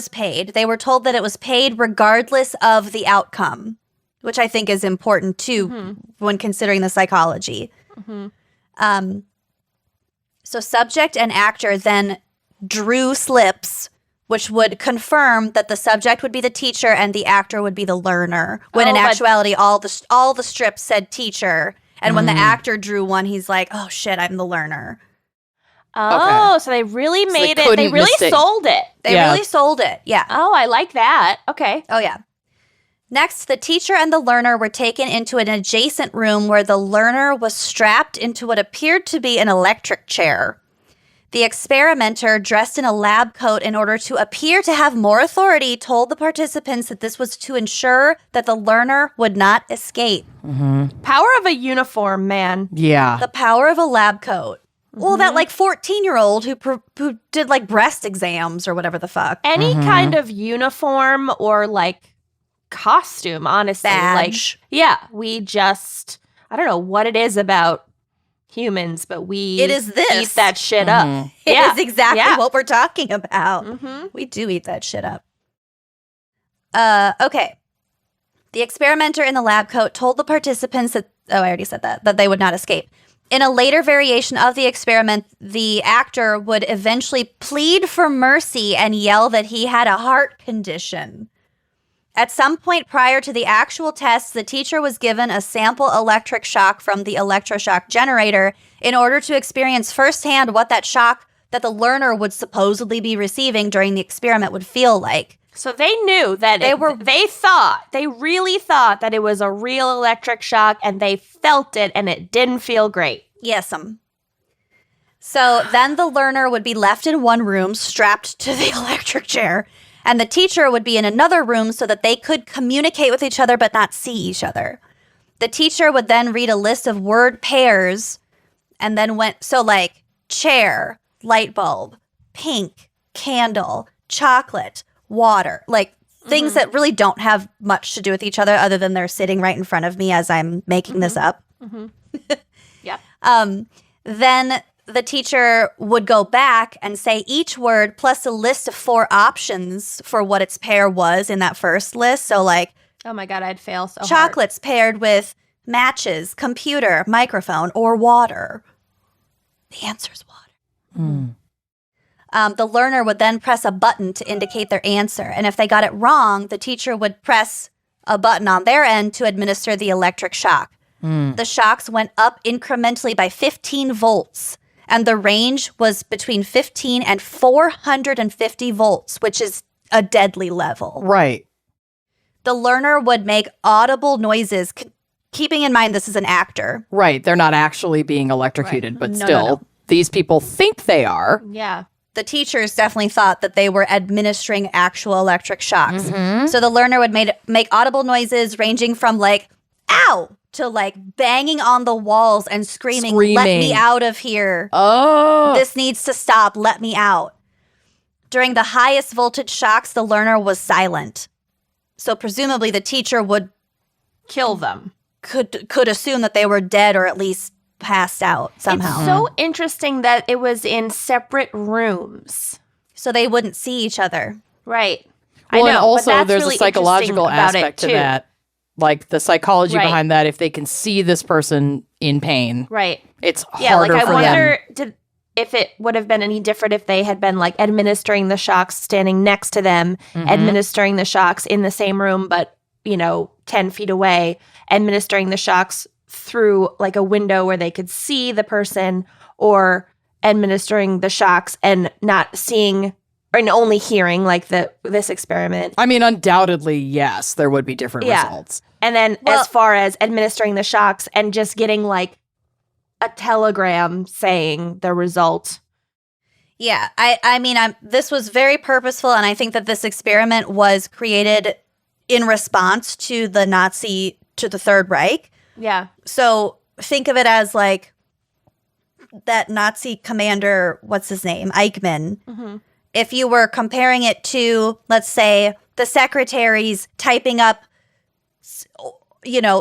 paid. They were told that it was paid regardless of the outcome, which I think is important too when considering the psychology. So subject and actor then drew slips which would confirm that the subject would be the teacher and the actor would be the learner. When in actuality, all the strips said teacher. And when the actor drew one, he's like, oh, shit, I'm the learner. Oh, so they really made it. They really sold it. They really sold it, yeah. Oh, I like that. Okay. Oh, yeah. Next, the teacher and the learner were taken into an adjacent room where the learner was strapped into what appeared to be an electric chair. The experimenter, dressed in a lab coat in order to appear to have more authority, told the participants that this was to ensure that the learner would not escape. Power of a uniform, man. Yeah. The power of a lab coat. Well, that 14-year-old who did breast exams or whatever the fuck. Any kind of uniform or costume, honestly. Badge. We just, I don't know what it is about humans, but it is this. Eat that shit up. It is exactly what we're talking about. We do eat that shit up. Okay. The experimenter in the lab coat told the participants that, I already said that they would not escape. In a later variation of the experiment, the actor would eventually plead for mercy and yell that he had a heart condition. At some point prior to the actual tests, the teacher was given a sample electric shock from the electroshock generator in order to experience firsthand what that shock that the learner would supposedly be receiving during the experiment would feel like. So they knew that they really thought that it was a real electric shock, and they felt it, and it didn't feel great. Yes'm. So then the learner would be left in one room strapped to the electric chair, and the teacher would be in another room so that they could communicate with each other but not see each other. The teacher would then read a list of word pairs and then chair, light bulb, pink, candle, chocolate, water, things that really don't have much to do with each other other than they're sitting right in front of me as I'm making this up. Yep. Then the teacher would go back and say each word plus a list of 4 options for what its pair was in that first list. So oh my God, I'd fail so hard. Chocolates paired with matches, computer, microphone, or water. The answer's water. The learner would then press a button to indicate their answer. And if they got it wrong, the teacher would press a button on their end to administer the electric shock. The shocks went up incrementally by 15 volts. And the range was between 15 and 450 volts, which is a deadly level. Right. The learner would make audible noises, keeping in mind this is an actor. Right. They're not actually being electrocuted, but still, these people think they are. Yeah. The teachers definitely thought that they were administering actual electric shocks. So the learner would make audible noises ranging from ow, to banging on the walls and screaming, let me out of here. Oh. This needs to stop. Let me out. During the highest voltage shocks, the learner was silent. So presumably the teacher would kill them. Could assume that they were dead or at least passed out somehow. It's so interesting that it was in separate rooms. So they wouldn't see each other. Right. Well, I know, and also but that's there's really a psychological interesting about aspect it, to that. The psychology Right. behind that, if they can see this person in pain, Right. it's Yeah, harder I for wonder them. if it would have been any different if they had been administering the shocks standing next to them, administering the shocks in the same room, but 10 feet away, administering the shocks through a window where they could see the person, or administering the shocks and not seeing and only hearing this experiment. I mean, undoubtedly, yes, there would be different results. And then as far as administering the shocks and just getting a telegram saying the result. Yeah, I mean, this was very purposeful, and I think that this experiment was created in response to the Third Reich. Yeah. So think of it as that Nazi commander, what's his name, Eichmann. If you were comparing it to, let's say, the secretaries typing up,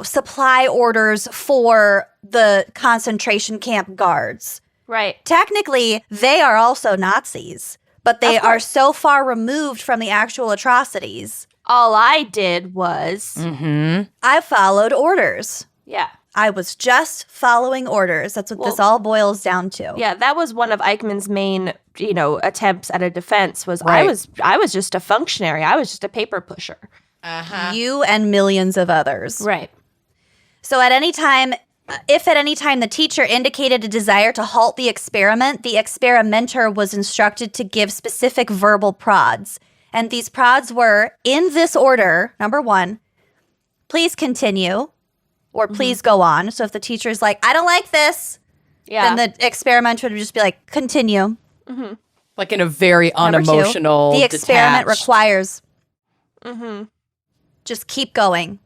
supply orders for the concentration camp guards. Right. Technically, they are also Nazis, but they are so far removed from the actual atrocities. All I did was... I followed orders. Yeah. I was just following orders. That's what this all boils down to. Yeah, that was one of Eichmann's main, attempts at a defense was Right. I was just a functionary. I was just a paper pusher. You and millions of others. Right. So if at any time the teacher indicated a desire to halt the experiment, the experimenter was instructed to give specific verbal prods. And these prods were, in this order, number 1, please continue, or please go on. So if the teacher's like, I don't like this, then the experimenter would just be like, continue. Like in a very Number 2, unemotional, the experiment detached. requires... Just keep going.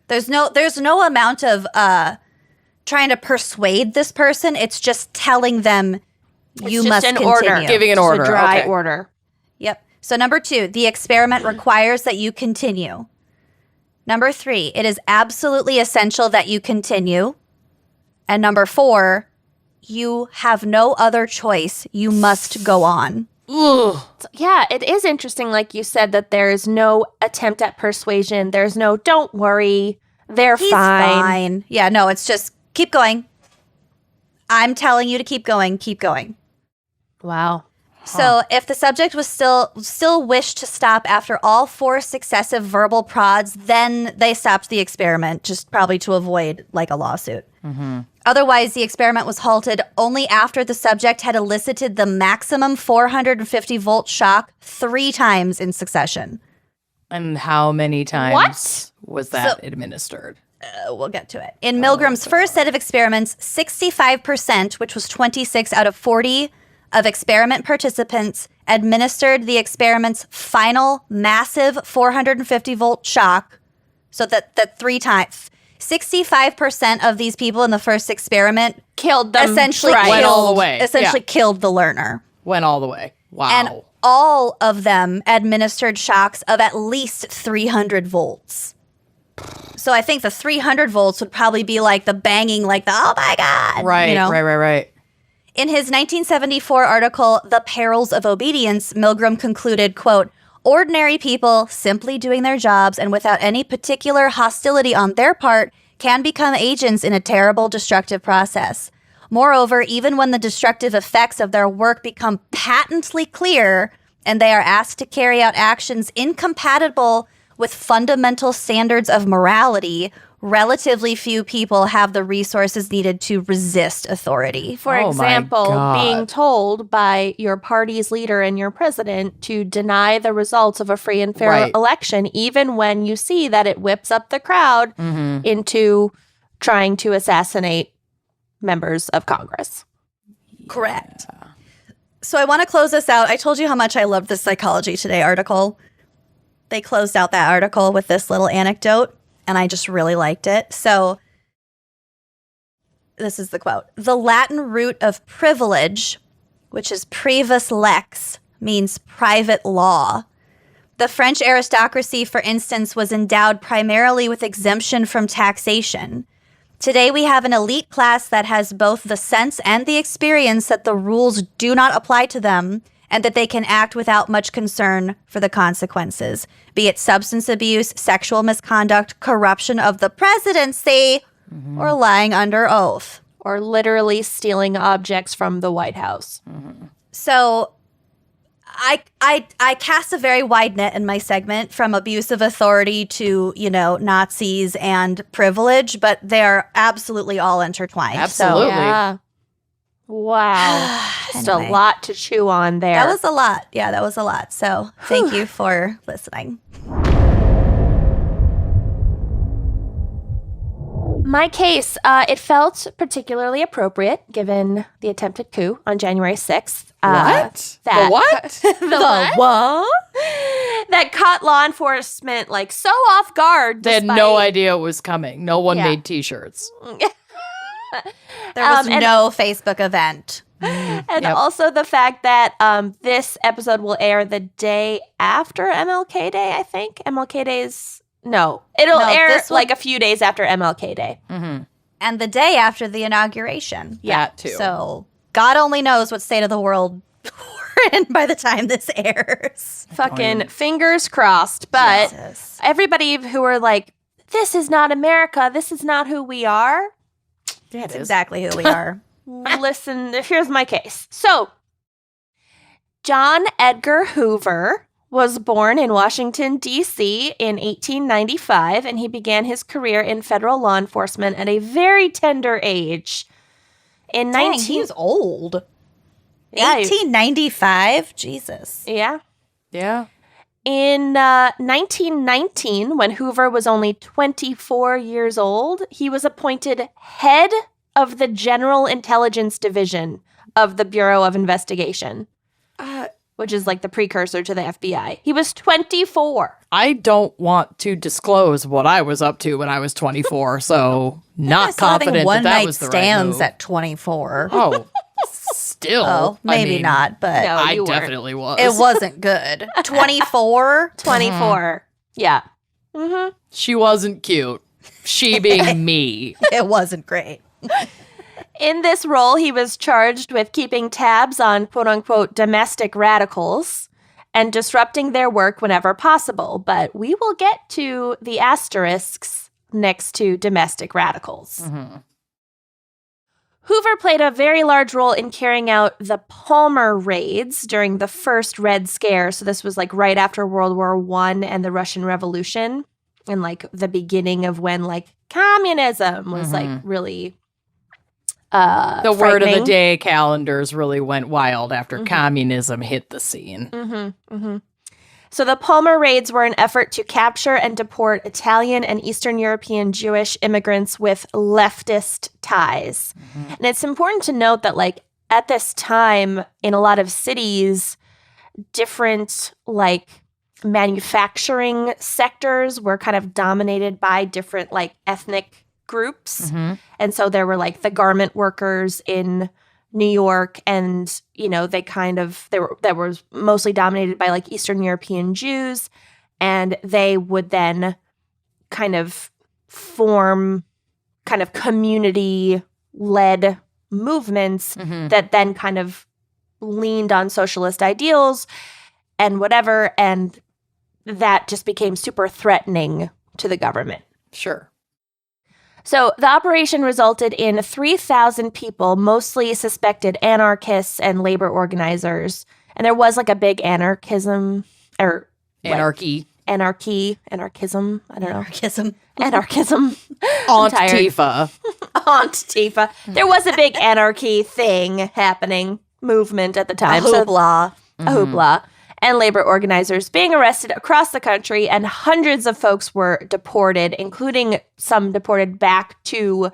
There's no amount of trying to persuade this person. It's just telling them you must an continue. order. Giving an Just order. a dry Okay. order. Yep. So number 2, the experiment requires that you continue. Number 3, it is absolutely essential that you continue. And number 4, you have no other choice. You must go on. Ugh. Yeah, it is interesting, like you said, that there is no attempt at persuasion. There's no, don't worry, they're He's fine. fine. Yeah, no, it's just keep going. I'm telling you to keep going. Keep going. Wow. So if the subject was still wished to stop after all 4 successive verbal prods, then they stopped the experiment, just probably to avoid like a lawsuit. Otherwise, the experiment was halted only after the subject had elicited the maximum 450-volt shock 3 times in succession. And how many times was that administered? We'll get to it. In Milgram's first set of experiments, 65%, which was 26 out of 40 of experiment participants, administered the experiment's final massive 450-volt shock. So that 3 times. 65% of these people in the first experiment Killed them. essentially right. Went all the way. Essentially killed the learner. Went all the way. Wow. And all of them administered shocks of at least 300 volts. So I think the 300 volts would probably be like the banging, like the, oh my God. right. In his 1974 article, The Perils of Obedience, Milgram concluded, quote, ordinary people simply doing their jobs and without any particular hostility on their part can become agents in a terrible destructive process. Moreover, even when the destructive effects of their work become patently clear and they are asked to carry out actions incompatible with fundamental standards of morality, relatively few people have the resources needed to resist authority. For Oh my example, God. being told by your party's leader and your president to deny the results of a free and fair Right. election, even when you see that it whips up the crowd into trying to assassinate members of Congress. Correct. So I want to close this out. I told you how much I loved this Psychology Today article. They closed out that article with this little anecdote, and I just really liked it. So this is the quote. The Latin root of privilege, which is privus lex, means private law. The French aristocracy, for instance, was endowed primarily with exemption from taxation. Today, we have an elite class that has both the sense and the experience that the rules do not apply to them and that they can act without much concern for the consequences, be it substance abuse, sexual misconduct, corruption of the presidency, or lying under oath. Or literally stealing objects from the White House. So I cast a very wide net in my segment from abuse of authority to, Nazis and privilege, but they're absolutely all intertwined. Absolutely. Yeah. Wow. Just Anyway. a lot to chew on there. That was a lot. Yeah, that was a lot. So thank you for listening. My case, it felt particularly appropriate given the attempted coup on January 6th. What? That, The what? the what? That caught law enforcement so off guard. They had no idea it was coming. No one Yeah. made T-shirts. There was and- no Facebook event. And Yep. also the fact that this episode will air the day after MLK Day, I think. MLK Day is No. It'll air this like a few days after MLK Day. Mm-hmm. And the day after the inauguration. Yeah. That too. So God only knows what state of the world we're in by the time this airs. Fucking fingers crossed. But Jesus. everybody who are like, this is not America. This is not who we are. Yeah, That's exactly who we are. Listen, here's my case. So, John Edgar Hoover was born in Washington, D.C. in 1895, and he began his career in federal law enforcement at a very tender age. In He was old. Yeah, 1895? Jesus. Yeah. Yeah. In 1919, when Hoover was only 24 years old, he was appointed head of the General Intelligence Division of the Bureau of Investigation, which is like the precursor to the FBI. He was 24. I don't want to disclose what I was up to when I was 24, so not confident that was the right stands move. at 24. Oh, still. Oh, maybe I mean, not, but No, I you weren't. definitely was. it wasn't good. 24? 24. Yeah. Mm-hmm. She wasn't cute. She being me. It wasn't great. In this role, he was charged with keeping tabs on quote-unquote domestic radicals and disrupting their work whenever possible. But we will get to the asterisks next to domestic radicals. Mm-hmm. Hoover played a very large role in carrying out the Palmer raids during the first Red Scare. So this was like right after World War I and the Russian Revolution, and like the beginning of when like communism was like really The word of the frightening. day calendars really went wild after communism hit the scene. Mm-hmm, mm-hmm. So the Palmer raids were an effort to capture and deport Italian and Eastern European Jewish immigrants with leftist ties. Mm-hmm. And it's important to note that, like, at this time, in a lot of cities, different, like, manufacturing sectors were kind of dominated by different, like, ethnic groups. Mm-hmm. And so there were, like, the garment workers in New York, and, you know, that was mostly dominated by like Eastern European Jews, and they would then kind of form kind of community-led movements that then kind of leaned on socialist ideals and whatever, and that just became super threatening to the government. Sure. So the operation resulted in 3,000 people, mostly suspected anarchists and labor organizers. And there was like a big anarchism. I don't know. Anarchism. Anarchism. Aunt tired. Tifa. Aunt Tifa. There was a big anarchy thing happening, movement at the time. A hoopla. A hoopla. And labor organizers being arrested across the country, and hundreds of folks were deported, including some deported back to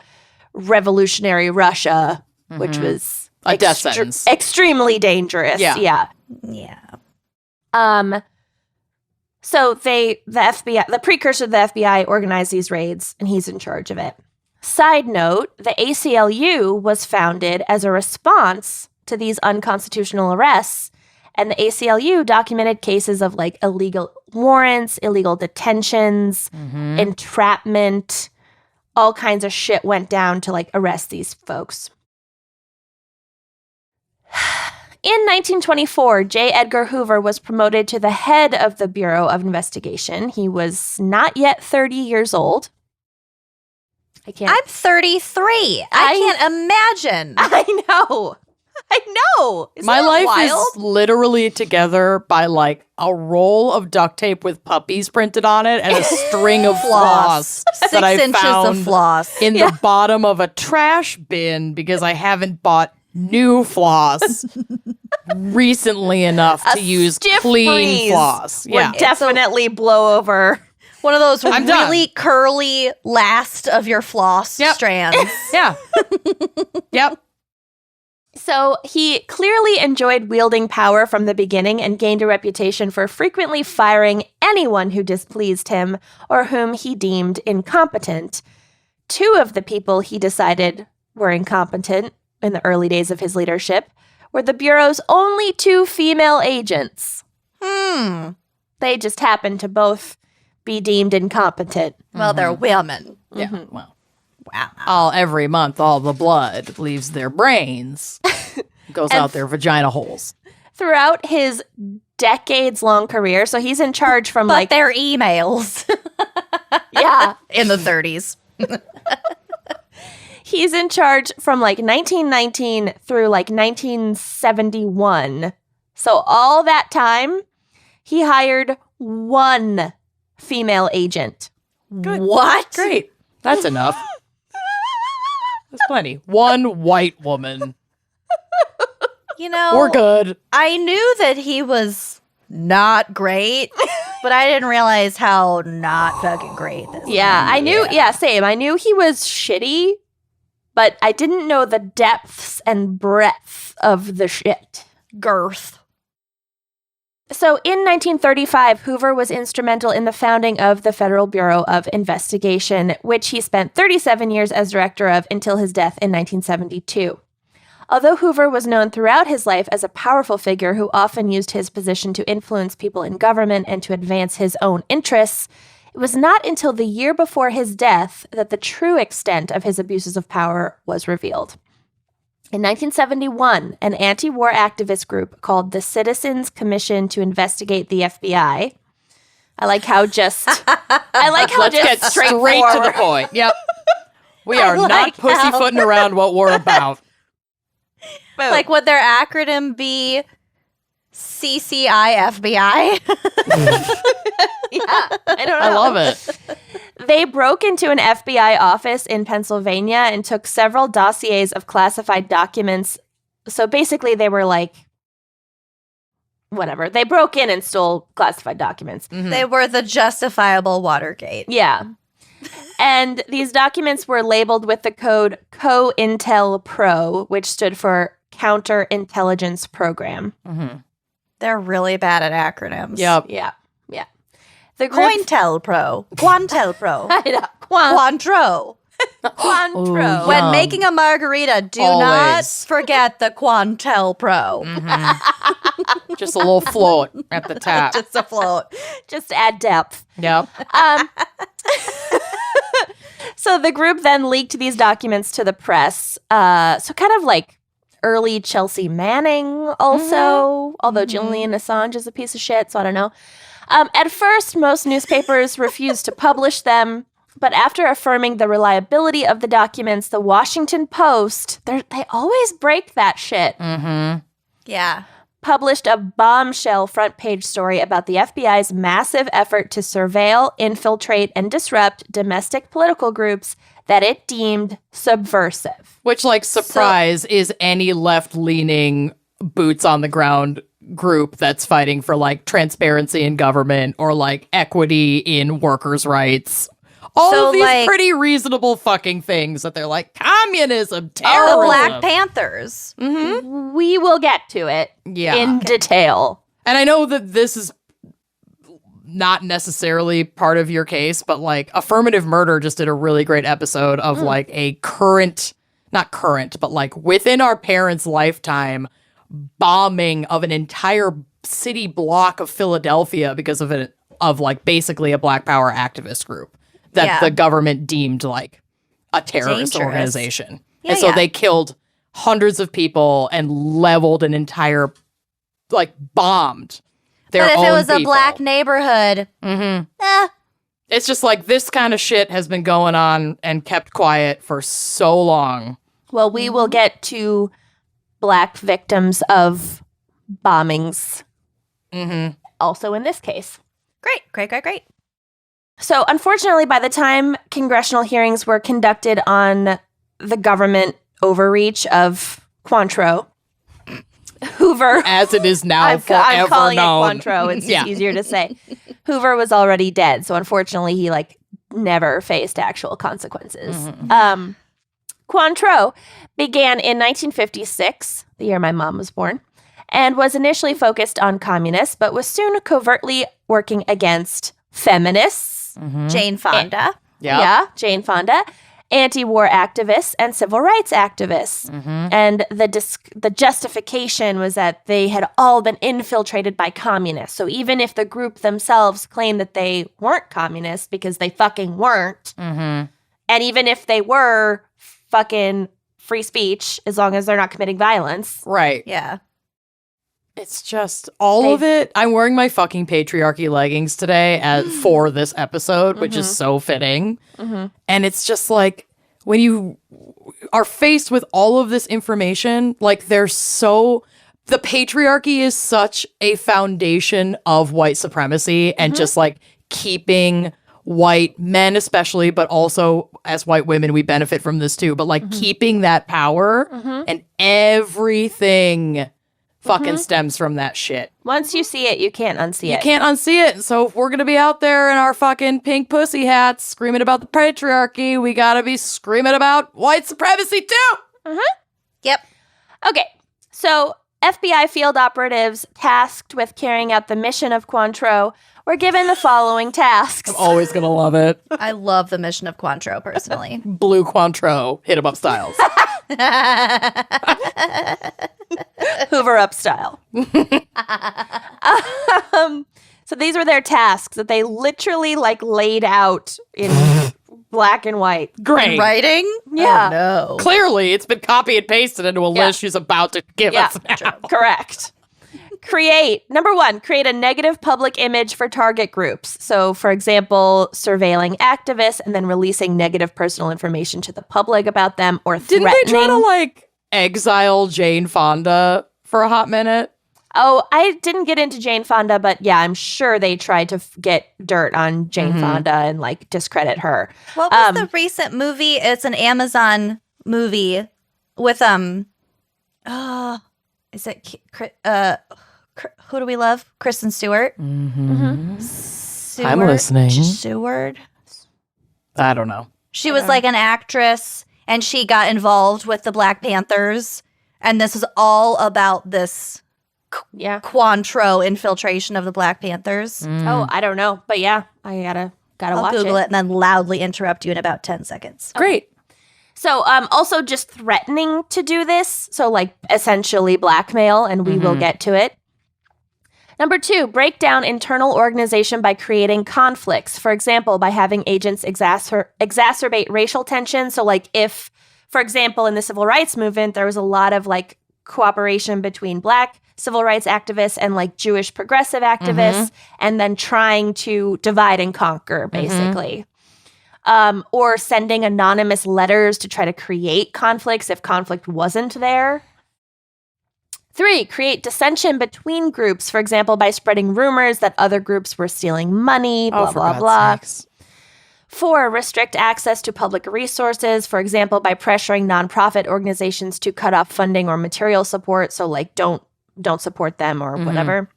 revolutionary Russia, which was A death sentence. extremely dangerous. Yeah. So the FBI, the precursor to the FBI, organized these raids, and he's in charge of it. Side note, the ACLU was founded as a response to these unconstitutional arrests. And the ACLU documented cases of like illegal warrants, illegal detentions, entrapment, all kinds of shit went down to like arrest these folks. In 1924, J. Edgar Hoover was promoted to the head of the Bureau of Investigation. He was not yet 30 years old. I'm 33. I can't imagine. I know. Isn't My that life wild? is literally together by like a roll of duct tape with puppies printed on it and a string of floss that I 6 inches found of floss. in the bottom of a trash bin because I haven't bought new floss recently enough to use stiff clean breeze floss. Would definitely blow over. One of those I'm done. really curly last of your floss strands. Yeah. Yep. So he clearly enjoyed wielding power from the beginning and gained a reputation for frequently firing anyone who displeased him or whom he deemed incompetent. 2 of the people he decided were incompetent in the early days of his leadership were the Bureau's only 2 female agents. They just happened to both be deemed incompetent. Well, they're women. Yeah. Well, Wow. every month, all the blood leaves their brains, goes out their vagina holes. Throughout his decades-long career, so he's in charge from But their emails yeah, in the 30s. he's in charge from 1919 through 1971. So all that time, he hired one female agent. Good. What? Great. That's enough. That's plenty. One white woman. You know, We're good. I knew that he was not great, but I didn't realize how not fucking great this Yeah, I knew. Yeah, same. I knew he was shitty, but I didn't know the depths and breadth of the shit. girth. So in 1935, Hoover was instrumental in the founding of the Federal Bureau of Investigation, which he spent 37 years as director of until his death in 1972. Although Hoover was known throughout his life as a powerful figure who often used his position to influence people in government and to advance his own interests, it was not until the year before his death that the true extent of his abuses of power was revealed. In 1971, an anti-war activist group called the Citizens Commission to Investigate the FBI. I like how just Let's get straight to the point. Yep. We are not pussyfooting around what we're about. Like, would their acronym be CCI-FBI? Yeah, I don't know. I love it. They broke into an FBI office in Pennsylvania and took several dossiers of classified documents. So basically, they were whatever. They broke in and stole classified documents. Mm-hmm. They were the justifiable Watergate. Yeah. And these documents were labeled with the code COINTELPRO, which stood for Counterintelligence Program. Mm-hmm. They're really bad at acronyms. Yep. Yeah. Yeah. The group COINTELPRO. QUANTELPRO. I know. Cointreau. Cointreau. Ooh, When Yum. making a margarita, do not Always. forget the QUANTELPRO. Just a little float at the top. Just a float. Just to add depth. Yep. So the group then leaked these documents to the press. So kind of like early Chelsea Manning also, although Julian Assange is a piece of shit, so I don't know. At first, most newspapers refused to publish them, but after affirming the reliability of the documents, the Washington Post, they always break that shit, Mm-hmm. Yeah. published a bombshell front page story about the FBI's massive effort to surveil, infiltrate, and disrupt domestic political groups that it deemed subversive. Which, surprise, is any left-leaning boots on the ground group that's fighting for transparency in government or equity in workers' rights. All So, of these pretty reasonable fucking things that they're communism, terrorism. The Black Panthers. We will get to it in detail. And I know that this is not necessarily part of your case, but Affirmative Murder just did a really great episode of a not current, but within our parents' lifetime bombing of an entire city block of Philadelphia because of basically a Black Power activist group that the government deemed a terrorist Dangerous. organization. Yeah, and so yeah. they killed hundreds of people and leveled an entire bombed their But if own it was a people. black neighborhood, It's just this kind of shit has been going on and kept quiet for so long. Well, we will get to Black victims of bombings also in this case. great. So, unfortunately, by the time congressional hearings were conducted on the government overreach of Cointreau, Hoover, As it is now I'm forever calling known. it Cointreau. It's Yeah. just easier to say. Hoover was already dead, so unfortunately, he never faced actual consequences. Cointreau began in 1956, the year my mom was born, and was initially focused on communists, but was soon covertly working against feminists. Jane Fonda. Yeah. Yeah, Jane Fonda, anti-war activists, and civil rights activists. And the justification was that they had all been infiltrated by communists. So even if the group themselves claimed that they weren't communists, because they fucking weren't, and even if they were fucking free speech, as long as they're not committing violence. Right. Yeah. It's just all of it. I'm wearing my fucking patriarchy leggings today for this episode, which is so fitting. And it's just like when you are faced with all of this information, like the patriarchy is such a foundation of white supremacy and just like keeping white men especially, but also as white women, we benefit from this too. But like keeping that power and everything fucking stems from that shit. Once you see it, you can't unsee it. You can't unsee it. So if we're going to be out there in our fucking pink pussy hats screaming about the patriarchy, we got to be screaming about white supremacy too. Yep. Okay. So FBI field operatives tasked with carrying out the mission of Cointreau were given the following tasks. I'm always going to love it. I love the mission of Cointreau, personally. Blue Cointreau, hit 'em up styles. Hoover up style. So these were their tasks that they literally like laid out in black and white. Great. Writing? Yeah. Oh, no. Clearly, it's been copy and pasted into a list she's about to give us now. Correct. Number 1, create a negative public image for target groups. So, for example, surveilling activists and then releasing negative personal information to the public about them or threatening. Didn't they try to like exile Jane Fonda for a hot minute? Oh, I didn't get into Jane Fonda, but yeah, I'm sure they tried to get dirt on Jane Fonda and like discredit her. What was the recent movie? It's an Amazon movie with is it who do we love? Kristen Stewart. Stewart. I'm listening. Stewart. I don't know. She was like an actress, and she got involved with the Black Panthers, and this is all about this Cointreau infiltration of the Black Panthers. Oh, I don't know, but yeah, I gotta I'll watch Google it and then loudly interrupt you in about 10 seconds. Great. So, also just threatening to do this. So, like, essentially blackmail, and we will get to it. Number 2, break down internal organization by creating conflicts. For example, by having agents exacerbate racial tension. So, like, if, for example, in the civil rights movement, there was a lot of, like, cooperation between Black civil rights activists and, like, Jewish progressive activists, and then trying to divide and conquer, basically. Or sending anonymous letters to try to create conflicts if conflict wasn't there. 3, create dissension between groups, for example, by spreading rumors that other groups were stealing money, blah, blah, blah. 4, restrict access to public resources, for example, by pressuring nonprofit organizations to cut off funding or material support, so, like, don't support them or whatever.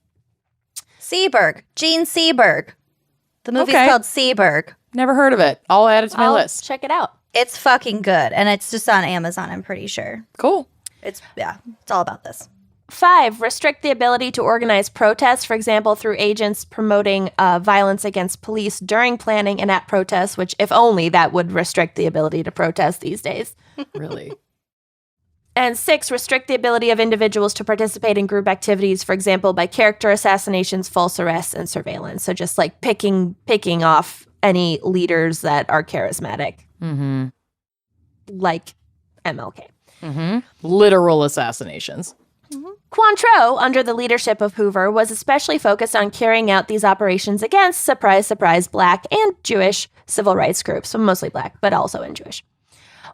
Seberg. Gene Seberg. The movie's called Seberg. Never heard of it. I'll add it to my list. Check it out. It's fucking good, and it's just on Amazon, I'm pretty sure. Cool. It's all about this. 5, restrict the ability to organize protests, for example, through agents promoting violence against police during planning and at protests, which, if only, that would restrict the ability to protest these days. Really? And 6, restrict the ability of individuals to participate in group activities, for example, by character assassinations, false arrests, and surveillance. So just like picking off any leaders that are charismatic, like MLK. Literal assassinations. Cointreau, under the leadership of Hoover, was especially focused on carrying out these operations against, surprise, surprise, Black and Jewish civil rights groups, so mostly Black, but also in Jewish.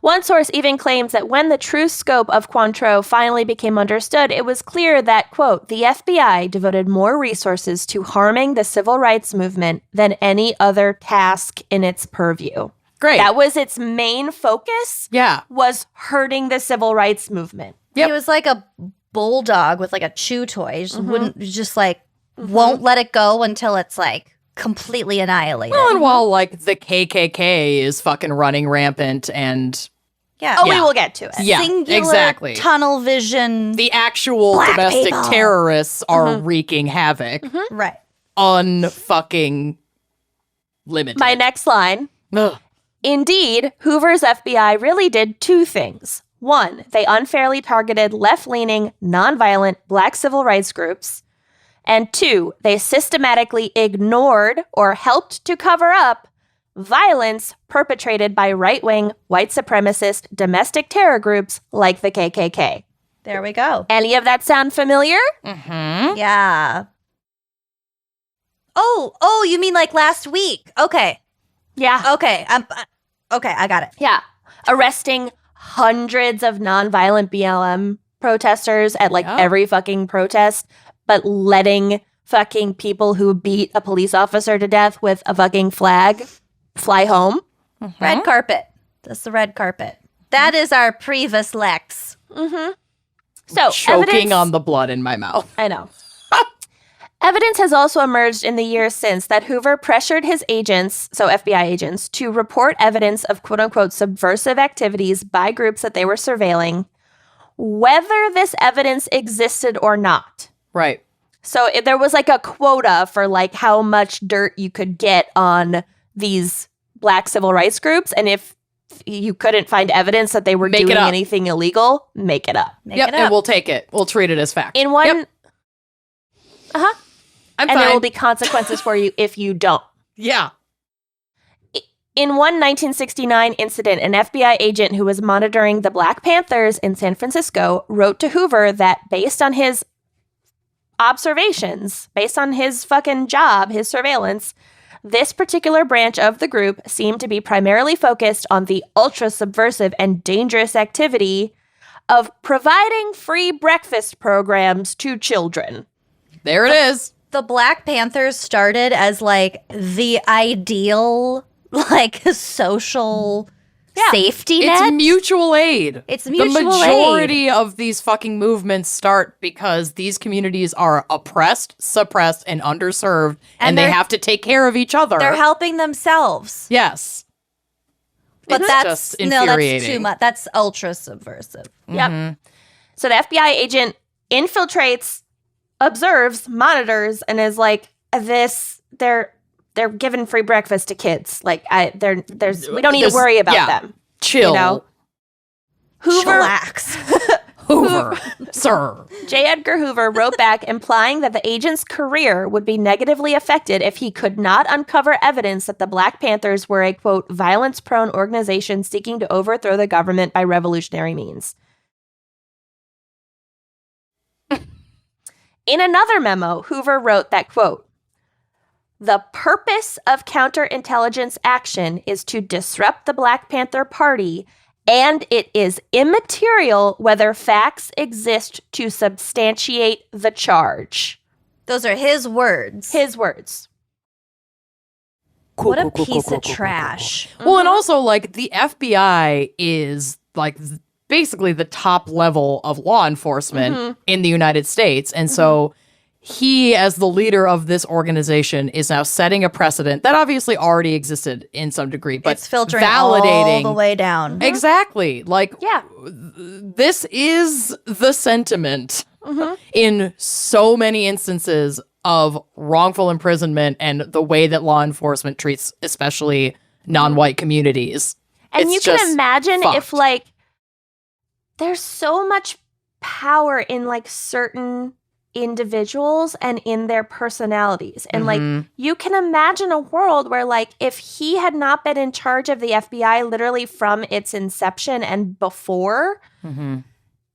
One source even claims that when the true scope of Cointreau finally became understood, it was clear that, quote, the FBI devoted more resources to harming the civil rights movement than any other task in its purview. Great. That was its main focus. Yeah. Was hurting the civil rights movement. Yep. It was like a bulldog with like a chew toy. Won't let it go until it's like completely annihilated. Well, and while like the KKK is fucking running rampant and we will get to it. Yeah, singular exactly. Tunnel vision. The actual Black domestic people. terrorists are wreaking havoc. Right. Unfucking limited. My next line. Ugh. Indeed, Hoover's FBI really did two things. One, they unfairly targeted left-leaning, nonviolent Black civil rights groups. And two, they systematically ignored or helped to cover up violence perpetrated by right-wing, white supremacist domestic terror groups like the KKK. There we go. Any of that sound familiar? Mm-hmm. Yeah. Oh, you mean like last week? Okay. Yeah. Okay. Okay, I got it. Yeah. Arresting hundreds of nonviolent BLM protesters at like every fucking protest, but letting fucking people who beat a police officer to death with a fucking flag fly home. Mm-hmm. Red carpet. That's the red carpet. That is our Priebus Lex. Mm-hmm. So choking on the blood in my mouth. I know. Evidence has also emerged in the years since that Hoover pressured his agents, so FBI agents, to report evidence of quote-unquote subversive activities by groups that they were surveilling, whether this evidence existed or not. Right. So there was like a quota for like how much dirt you could get on these Black civil rights groups, and if you couldn't find evidence that they were doing anything illegal, make it up. Make it up. And we'll take it. We'll treat it as fact. In one... Uh-huh. I'm and fine. there will be consequences for you if you don't. Yeah. In one 1969 incident, an FBI agent who was monitoring the Black Panthers in San Francisco wrote to Hoover that based on his observations, based on his fucking job, his surveillance, this particular branch of the group seemed to be primarily focused on the ultra-subversive and dangerous activity of providing free breakfast programs to children. There it is. The Black Panthers started as like the ideal like social safety net. It's mutual aid. It's mutual aid. The majority of these fucking movements start because these communities are oppressed, suppressed, and underserved, and they have to take care of each other. They're helping themselves. Yes. But it's that's just infuriating. that's too much. That's ultra subversive. Yep. So the FBI agent infiltrates, observes, monitors, and is like, they're giving free breakfast to kids. Like, we don't need to worry about them. Chill. You know? Hoover, Relax. Hoover, sir. J. Edgar Hoover wrote back implying that the agent's career would be negatively affected if he could not uncover evidence that the Black Panthers were a, quote, violence-prone organization seeking to overthrow the government by revolutionary means. In another memo, Hoover wrote that, quote, the purpose of counterintelligence action is to disrupt the Black Panther Party, and it is immaterial whether facts exist to substantiate the charge. Those are his words. His words. What a piece of trash. Well, and also, like, the FBI is, like, basically the top level of law enforcement in the United States. And so he, as the leader of this organization, is now setting a precedent that obviously already existed in some degree, but it's filtering validating all the way down. Exactly. Like, this is the sentiment in so many instances of wrongful imprisonment and the way that law enforcement treats especially non-white communities. And It's you can just imagine fucked. if, like, there's so much power in, like, certain individuals and in their personalities. And, like, you can imagine a world where, like, if he had not been in charge of the FBI literally from its inception and before, and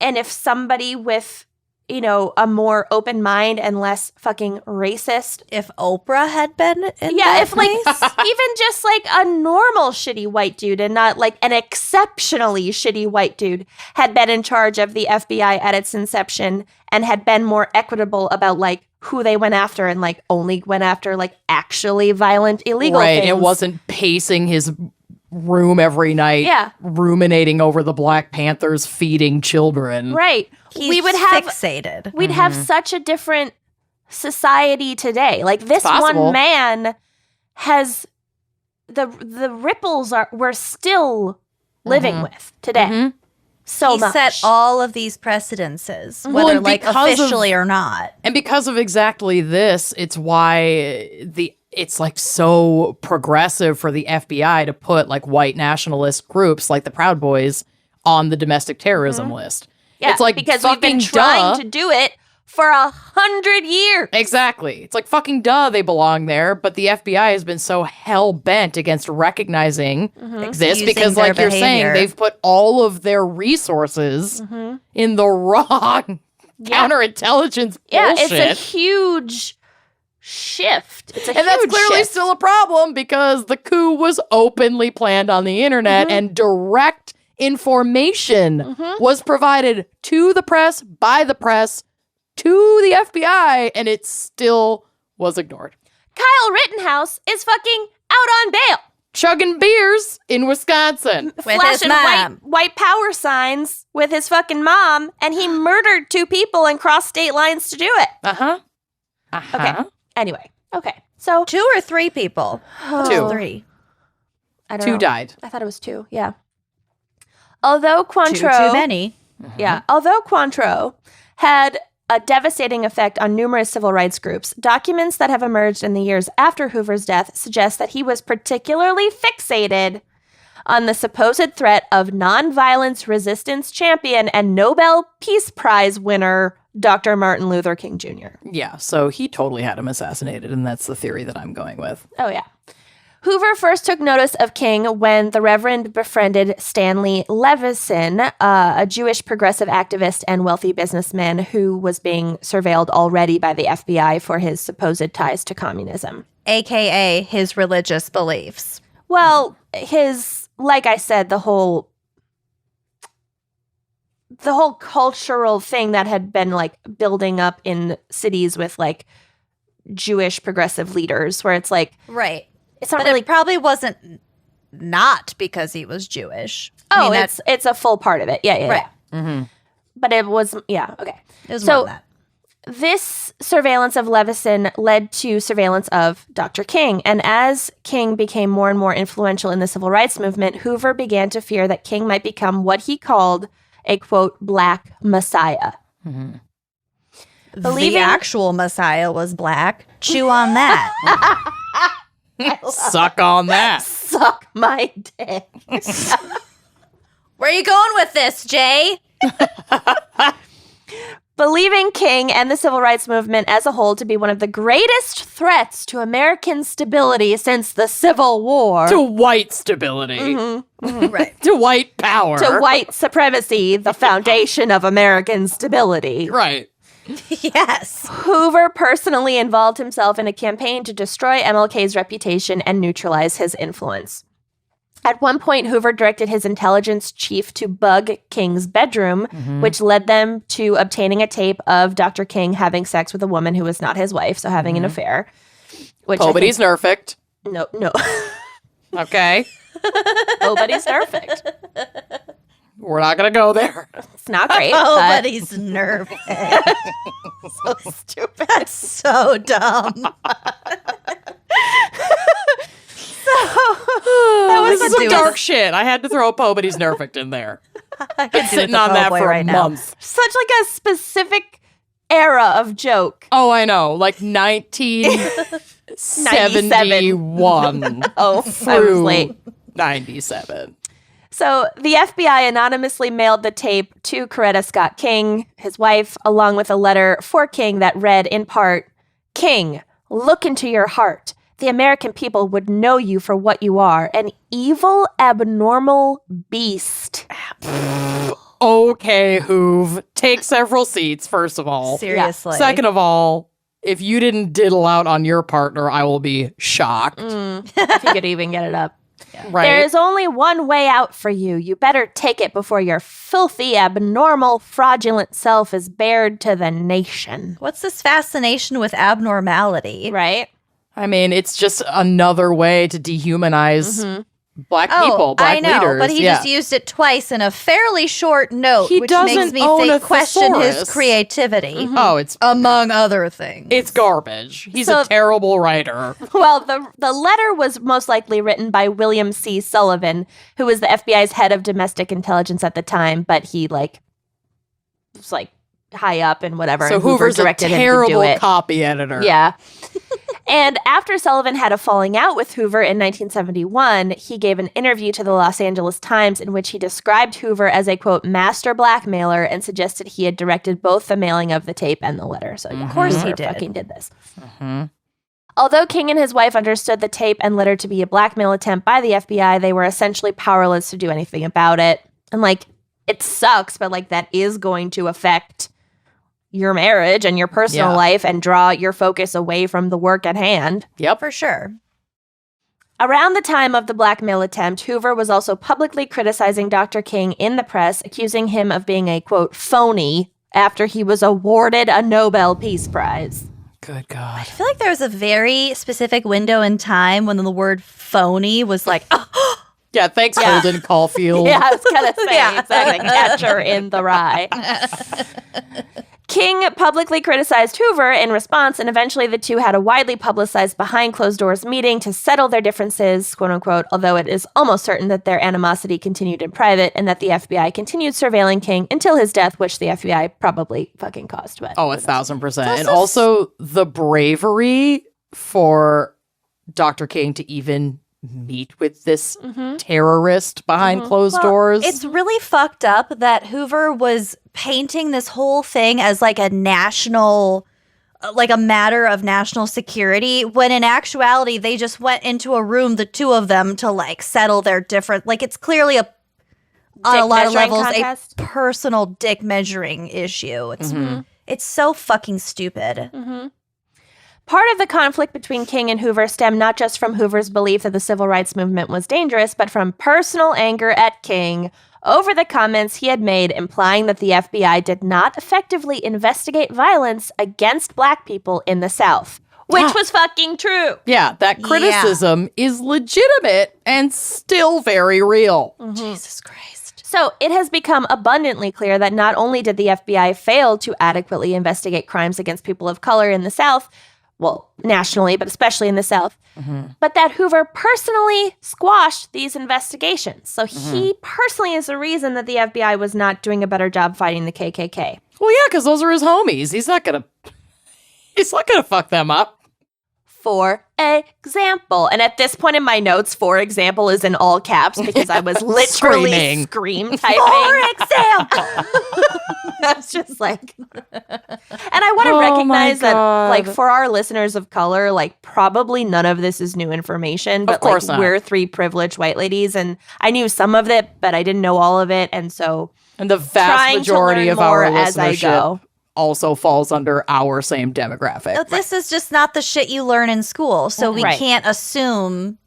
if somebody with, you know, a more open mind and less fucking racist. If Oprah had been in If like even just like a normal shitty white dude and not like an exceptionally shitty white dude had been in charge of the FBI at its inception and had been more equitable about like who they went after and like only went after like actually violent illegal things. It wasn't pacing his room every night, ruminating over the Black Panthers feeding children. Right. We would have fixated. We'd have such a different society today. Like this one man has the ripples we're still living with today. So he much. set all of these precedences, whether like officially or not. And because of exactly this, it's why the it's like so progressive for the FBI to put like white nationalist groups like the Proud Boys on the domestic terrorism list. Yeah, It's like because we've been fucking trying duh. to do it for 100 years. Exactly. It's like fucking duh they belong there, but the FBI has been so hell-bent against recognizing this Excusing because, their like you're saying, behavior. they've put all of their resources in the wrong counterintelligence Yeah, bullshit. it's a huge shift. It's a And that's huge clearly shift. still a problem because the coup was openly planned on the internet and direct information was provided to the press, by the press, to the FBI, and it still was ignored. Kyle Rittenhouse is fucking out on bail. Chugging beers in Wisconsin. With his Flashing mom. white power signs with his fucking mom, and he murdered 2 people and crossed state lines to do it. Okay. Anyway. Okay. So 2 or 3 people. Two. 3. I don't 2 know. died. I thought it was 2. Yeah. Although 2 Cointreau, too many. although Cointreau had a devastating effect on numerous civil rights groups, documents that have emerged in the years after Hoover's death suggest that he was particularly fixated on the supposed threat of nonviolence resistance champion and Nobel Peace Prize winner Dr. Martin Luther King Jr. Yeah, so he totally had him assassinated, and that's the theory that I'm going with. Oh, yeah. Hoover first took notice of King when the Reverend befriended Stanley Levison, a Jewish progressive activist and wealthy businessman who was being surveilled already by the FBI for his supposed ties to communism. AKA his religious beliefs. Well, like I said, the whole cultural thing that had been like building up in cities with like Jewish progressive leaders, where it's like, Right. it's not But really. it probably wasn't not because he was Jewish. Oh, I mean, it's a full part of it. Yeah, right. Mm-hmm. But it was, yeah, okay. It was So- more than that. This surveillance of Levison led to surveillance of Dr. King. And as King became more and more influential in the civil rights movement, Hoover began to fear that King might become what he called a, quote, black messiah. The actual Messiah was black. Chew on that. Suck on that. Suck my dick. Where are you going with this, Jay? Believing King and the civil rights movement as a whole to be one of the greatest threats to American stability since the Civil War. To white stability. Right. To white power. To white supremacy, the foundation of American stability. Right. Yes. Hoover personally involved himself in a campaign to destroy MLK's reputation and neutralize his influence. At one point, Hoover directed his intelligence chief to bug King's bedroom, which led them to obtaining a tape of Dr. King having sex with a woman who was not his wife, so having an affair. Which Nobody's perfect. no. Okay. Nobody's perfect. We're not going to go there. It's not great. Oh, but but he's nervous. so stupid. That's so dumb. This is do some with dark it. shit. I had to throw a Nobody's perfect in there. Been sitting the on that Po'boy for right a now. month. Such like a specific era of joke. Oh, I know. Like 1971 Oh, I was through late. 97. So the FBI anonymously mailed the tape to Coretta Scott King, his wife, along with a letter for King that read in part, "King, look into your heart. The American people would know you for what you are, an evil, abnormal beast." Okay, Hoove. Take several seats, first of all. Seriously. Second of all, if you didn't diddle out on your partner, I will be shocked. If you could even get it up. Right? There is only one way out for you. You better take it before your filthy, abnormal, fraudulent self is bared to the nation. What's this fascination with abnormality? Right? I mean, it's just another way to dehumanize black people, black I know, leaders. but he just used it twice in a fairly short note, He which doesn't makes me own a question his thesaurus. creativity, Oh, it's among other things. garbage. He's So- a terrible writer. Well, the letter was most likely written by William C. Sullivan, who was the FBI's head of domestic intelligence at the time, but he was high up and whatever. So and Hoover Hoover's a directed him to do terrible it. copy editor. Yeah. And after Sullivan had a falling out with Hoover in 1971, he gave an interview to the Los Angeles Times in which he described Hoover as a, quote, master blackmailer and suggested he had directed both the mailing of the tape and the letter. So, yeah, of course he Hoover did. fucking did this. Although King and his wife understood the tape and letter to be a blackmail attempt by the FBI, they were essentially powerless to do anything about it. And, like, it sucks, but, like, that is going to affect your marriage and your personal life and draw your focus away from the work at hand. Yep. For sure. Around the time of the blackmail attempt, Hoover was also publicly criticizing Dr. King in the press, accusing him of being a, quote, phony after he was awarded a Nobel Peace Prize. Good God. I feel like there was a very specific window in time when the word phony was like, oh, Yeah, thanks, Holden Caulfield. Yeah, I was going to say, exactly, catcher in the rye. King publicly criticized Hoover in response, and eventually the two had a widely publicized behind-closed-doors meeting to settle their differences, quote-unquote, although it is almost certain that their animosity continued in private and that the FBI continued surveilling King until his death, which the FBI probably fucking caused. But Oh, 1,000%. And also the bravery for Dr. King to even meet with this terrorist behind closed doors. it's really fucked up that Hoover was painting this whole thing as like a national, like a matter of national security, when in actuality, they just went into a room, the two of them, to like settle their different, like it's clearly on a lot of levels, contest? a personal dick measuring issue. It's so fucking stupid. Part of the conflict between King and Hoover stemmed not just from Hoover's belief that the civil rights movement was dangerous, but from personal anger at King over the comments he had made implying that the FBI did not effectively investigate violence against black people in the South, which was fucking true. Yeah, that criticism is legitimate and still very real. Jesus Christ. So it has become abundantly clear that not only did the FBI fail to adequately investigate crimes against people of color in the South, well, nationally, but especially in the South, but that Hoover personally squashed these investigations. So he personally is the reason that the FBI was not doing a better job fighting the KKK. Well, yeah, because those are his homies. He's not gonna fuck them up. For example. And at this point in my notes, for example is in all caps because I was literally scream typing. For example. That's just like, and I want to recognize that, like, for our listeners of color, like, probably none of this is new information. But, of course like, not. we're three privileged white ladies, and I knew some of it, but I didn't know all of it. And so, And the vast trying majority to of learn our more as I listenership go. also falls under our same demographic. No, this is just not the shit you learn in school. So we Right. can't assume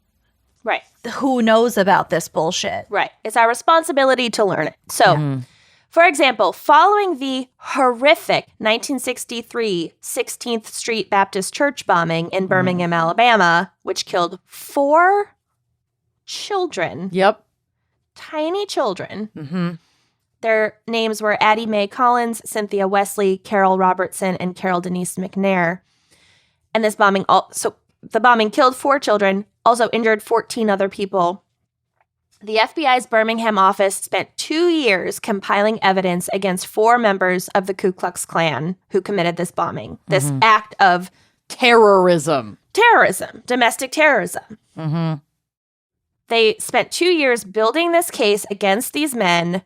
Right. who knows about this bullshit. Right. It's our responsibility to learn it. So, for example, following the horrific 1963 16th Street Baptist Church bombing in Birmingham, Alabama, which killed 4 children, Yep. tiny children. Their names were Addie Mae Collins, Cynthia Wesley, Carol Robertson, and Carol Denise McNair. And this bombing, the bombing killed 4 children, also injured 14 other people. The FBI's Birmingham office spent 2 years compiling evidence against 4 members of the Ku Klux Klan who committed this bombing, this act of Terrorism. domestic terrorism. They spent 2 years building this case against these men.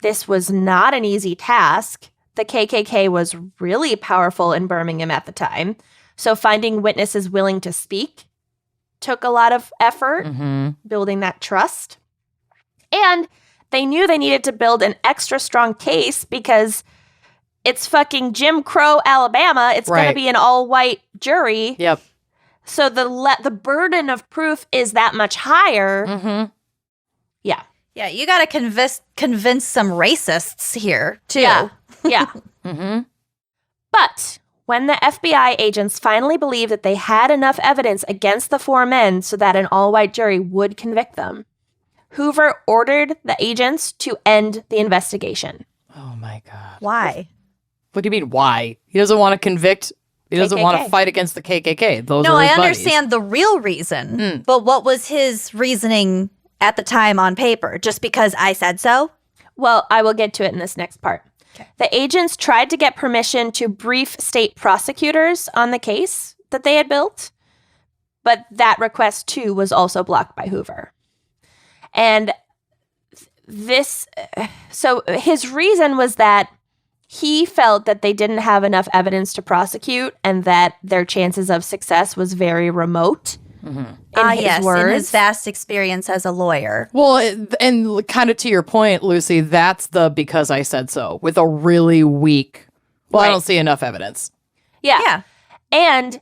This was not an easy task. The KKK was really powerful in Birmingham at the time, so finding witnesses willing to speak took a lot of effort, building that trust. And they knew they needed to build an extra strong case because it's fucking Jim Crow, Alabama. It's going to be an all-white jury. Yep. So the burden of proof is that much higher. Yeah. Yeah, you got to convince some racists here, too. Yeah. But when the FBI agents finally believed that they had enough evidence against the 4 men so that an all-white jury would convict them, Hoover ordered the agents to end the investigation. Oh, my God. Why? What do you mean, why? He doesn't want to convict. He doesn't want to KKK. fight against the KKK. Those No, are his I buddies. understand the real reason, but what was his reasoning at the time on paper? Just because I said so? Well, I will get to it in this next part. Okay. The agents tried to get permission to brief state prosecutors on the case that they had built. But that request, too, was also blocked by Hoover. And so his reason was that he felt that they didn't have enough evidence to prosecute and that their chances of success was very remote. In his vast experience as a lawyer. Well, and kind of to your point, Lucy, that's the because I said so with a really weak, I don't see enough evidence. Yeah. And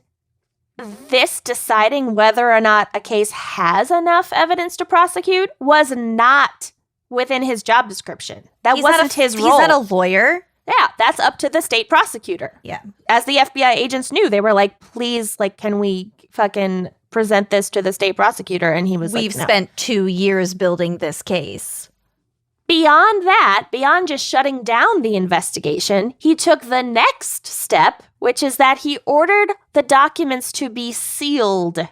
this deciding whether or not a case has enough evidence to prosecute was not within his job description. That wasn't his role. He's not a lawyer. Yeah, that's up to the state prosecutor. Yeah. As the FBI agents knew, they were like, please, like, can we fucking present this to the state prosecutor? And he was We've like, no. spent 2 years building this case. Beyond that, beyond just shutting down the investigation, he took the next step, which is that he ordered the documents to be sealed.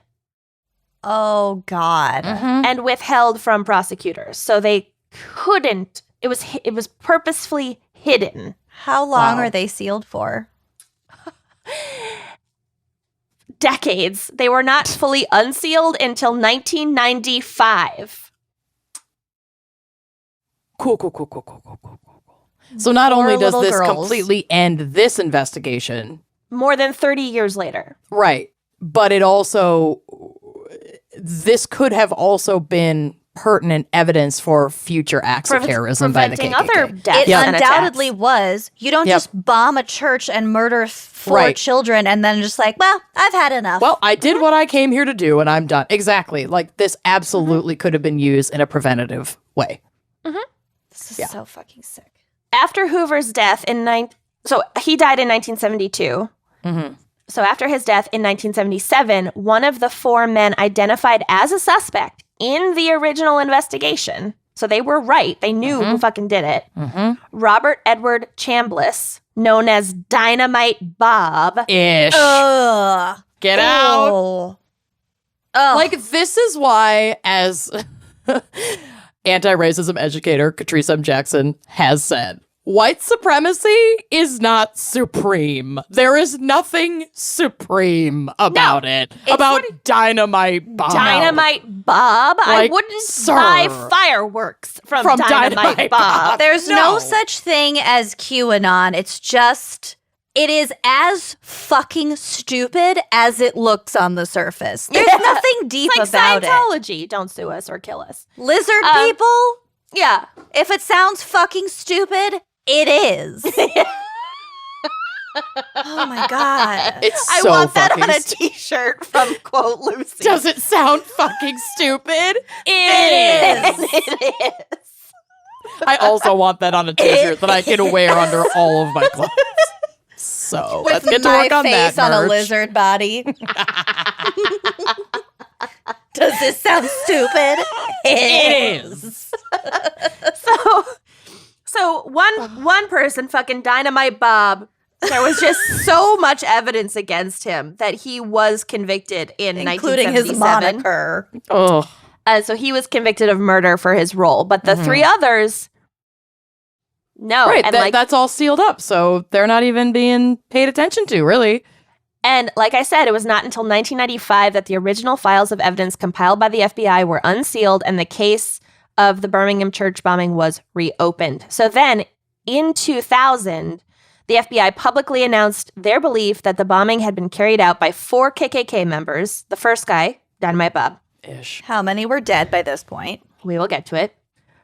Oh, God. And withheld from prosecutors. So they couldn't, it was purposefully hidden. How long are they sealed for? Decades. They were not fully unsealed until 1995. Cool. So not only does little this girls. completely end this investigation, More than 30 years later. right, but it also, this could have also been pertinent evidence for future acts of terrorism by the KKK. Preventing other deaths It and undoubtedly attacks. was. You don't just bomb a church and murder 4 children and then just like, well, I've had enough. Well, I did what I came here to do and I'm done. Exactly. Like this absolutely could have been used in a preventative way. This is so fucking sick. After Hoover's death so he died in 1972. So after his death in 1977, one of the 4 men identified as a suspect in the original investigation, so they were right. They knew who fucking did it. Robert Edward Chambliss, known as Dynamite Bob. Ish. Ugh. Get out. Oh. Oh. Like, this is why, as anti-racism educator Catrice M. Jackson has said, white supremacy is not supreme. There is nothing supreme about it. About Dynamite Bob. Dynamite Bob? I Like, wouldn't sir. buy fireworks from Dynamite Bob. There's no such thing as QAnon. It's just, it is as fucking stupid as it looks on the surface. There's nothing deep It's like about Scientology. Don't sue us or kill us. it. Lizard people, Yeah. if it sounds fucking stupid, it is. Oh my God. It's I so want that fucking on a t-shirt from Quote Lucy. Does it sound fucking stupid? It is. It is. I also want that on a t-shirt that I can wear under all of my clothes. So let's get to work on that, face on a merch. lizard body. Does this sound stupid? It is. So one person, fucking Dynamite Bob, there was just so much evidence against him that he was convicted in Including 1977. his moniker. Oh, So he was convicted of murder for his role, but the 3 others, no. right. And That's all sealed up, so they're not even being paid attention to, really. And like I said, it was not until 1995 that the original files of evidence compiled by the FBI were unsealed and the case of the Birmingham church bombing was reopened. So then, in 2000, the FBI publicly announced their belief that the bombing had been carried out by 4 KKK members. The first guy, Dynamite Bob. Ish. How many were dead by this point? We will get to it.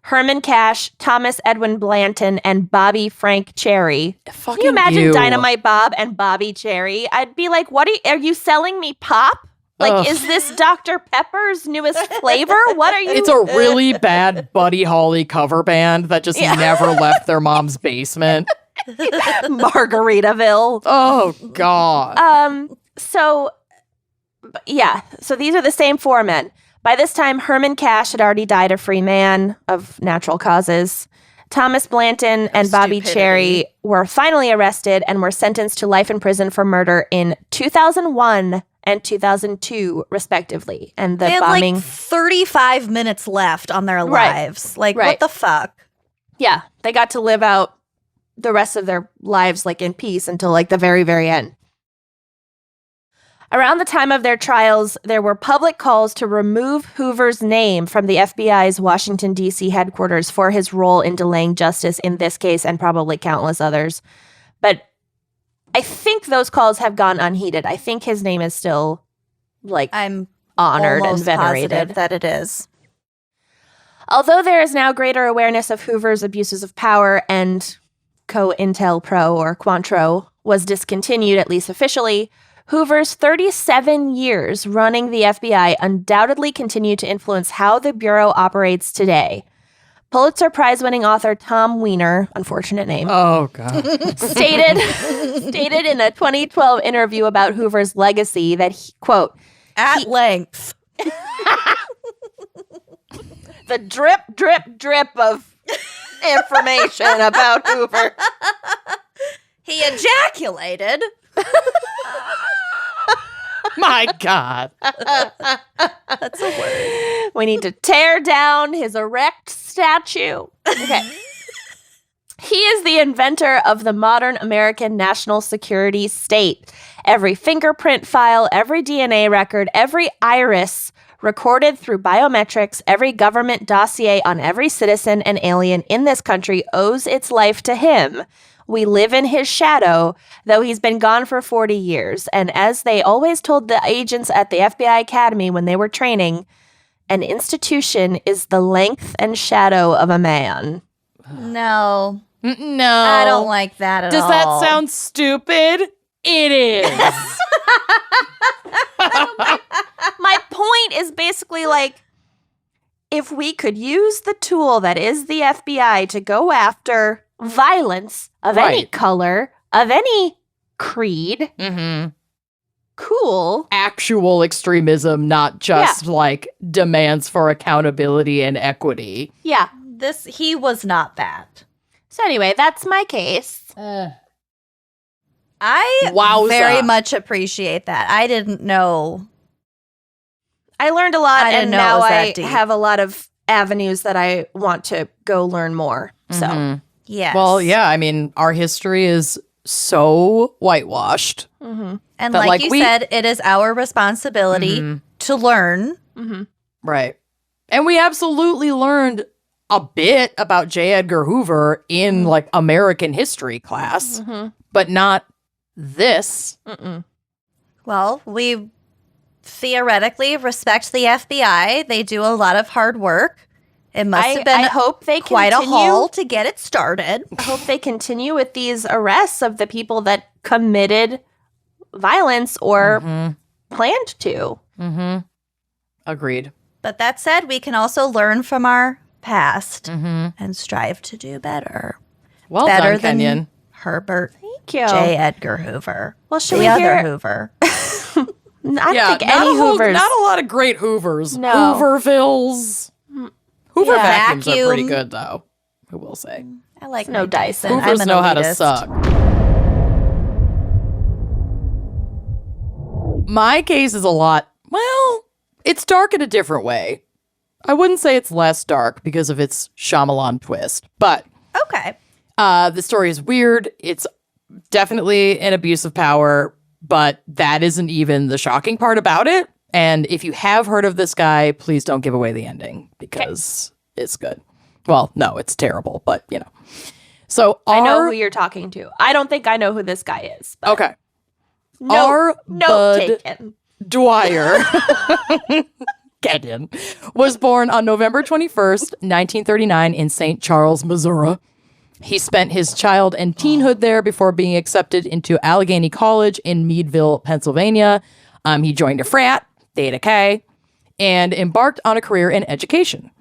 Herman Cash, Thomas Edwin Blanton, and Bobby Frank Cherry. Can you imagine Dynamite Bob and Bobby Cherry? I'd be like, "What are you selling me pop? Like, Ugh. is this Dr. Pepper's newest flavor? What are you?" It's a really bad Buddy Holly cover band that just never left their mom's basement. Margaritaville. Oh, God. So these are the same 4 men. By this time, Herman Cash had already died a free man of natural causes. Thomas Blanton and Bobby Cherry were finally arrested and were sentenced to life in prison for murder in 2001 and 2002, respectively. And the They had bombing, like 35 minutes left on their lives. Like, Right. what the fuck? yeah, they got to live out the rest of their lives like in peace until like the very, very end. Around the time of their trials, there were public calls to remove Hoover's name from the FBI's Washington, D.C. headquarters for his role in delaying justice in this case and probably countless others. But I think those calls have gone unheeded. I think his name is still, I'm honored and almost venerated. positive that it is. Although there is now greater awareness of Hoover's abuses of power and COINTELPRO or Cointreau was discontinued, at least officially, Hoover's 37 years running the FBI undoubtedly continue to influence how the Bureau operates today. Pulitzer Prize-winning author Tom Weiner, unfortunate name, Oh, God. stated in a 2012 interview about Hoover's legacy that he, quote, At length. the drip, drip, drip of information about Hoover. He ejaculated. My God. That's a word. We need to tear down his erect statue. Okay. He is the inventor of the modern American national security state. Every fingerprint file, every DNA record, every iris recorded through biometrics, every government dossier on every citizen and alien in this country owes its life to him. We live in his shadow, though he's been gone for 40 years. And as they always told the agents at the FBI Academy when they were training, an institution is the length and shadow of a man. No. No. I don't like that at all. Does that sound stupid? It is. My point is basically if we could use the tool that is the FBI to go after violence of any Right. color, of any creed, Mm-hmm. cool. Actual extremism, not just demands for accountability and equity. Yeah. He was not that. So anyway, that's my case. I Wowza. very much appreciate that. I didn't know. I learned a lot, I didn't and know it now was that I deep. have a lot of avenues that I want to go learn more. So Mhm. Yes. Well, yeah, I mean, our history is so whitewashed. mhm. And But, like you said, it is our responsibility Mhm. to learn. Mhm. Right. And we absolutely learned a bit about J. Edgar Hoover in American history class, Mhm. but not this. Mm-mm. Well, we theoretically respect the FBI. They do a lot of hard work. It must have been I hope they quite a continue. haul to get it started. I hope they continue with these arrests of the people that committed violence or planned to. Mm-hmm. Agreed. But that said, we can also learn from our past Mm-hmm. and strive to do better. Well Better done, than Kenyon. Herbert Thank you. J. Edgar Hoover. Well, should the we other hear? Hoover. I don't think not any a whole- Hoovers. Not a lot of great Hoovers. No. Hoovervilles. Hoover Yeah. vacuums are pretty Vacuum. good, though. I will say. I like No my Dyson. I'm Hoovers an know how to elitist. suck. My case is a lot, well, it's dark in a different way. I wouldn't say it's less dark because of its Shyamalan twist, but Okay. the story is weird. It's definitely an abuse of power, but that isn't even the shocking part about it. And if you have heard of this guy, please don't give away the ending because it's good. Well, no, it's terrible, but So I know who you're talking to. I don't think I know who this guy is. But Okay. no, Our note Bud taken. Dwyer Kenyon was born on November 21st, 1939 in St. Charles, Missouri. He spent his child and teenhood there before being accepted into Allegheny College in Meadville, Pennsylvania. He joined a frat, Theta Chi, and embarked on a career in education.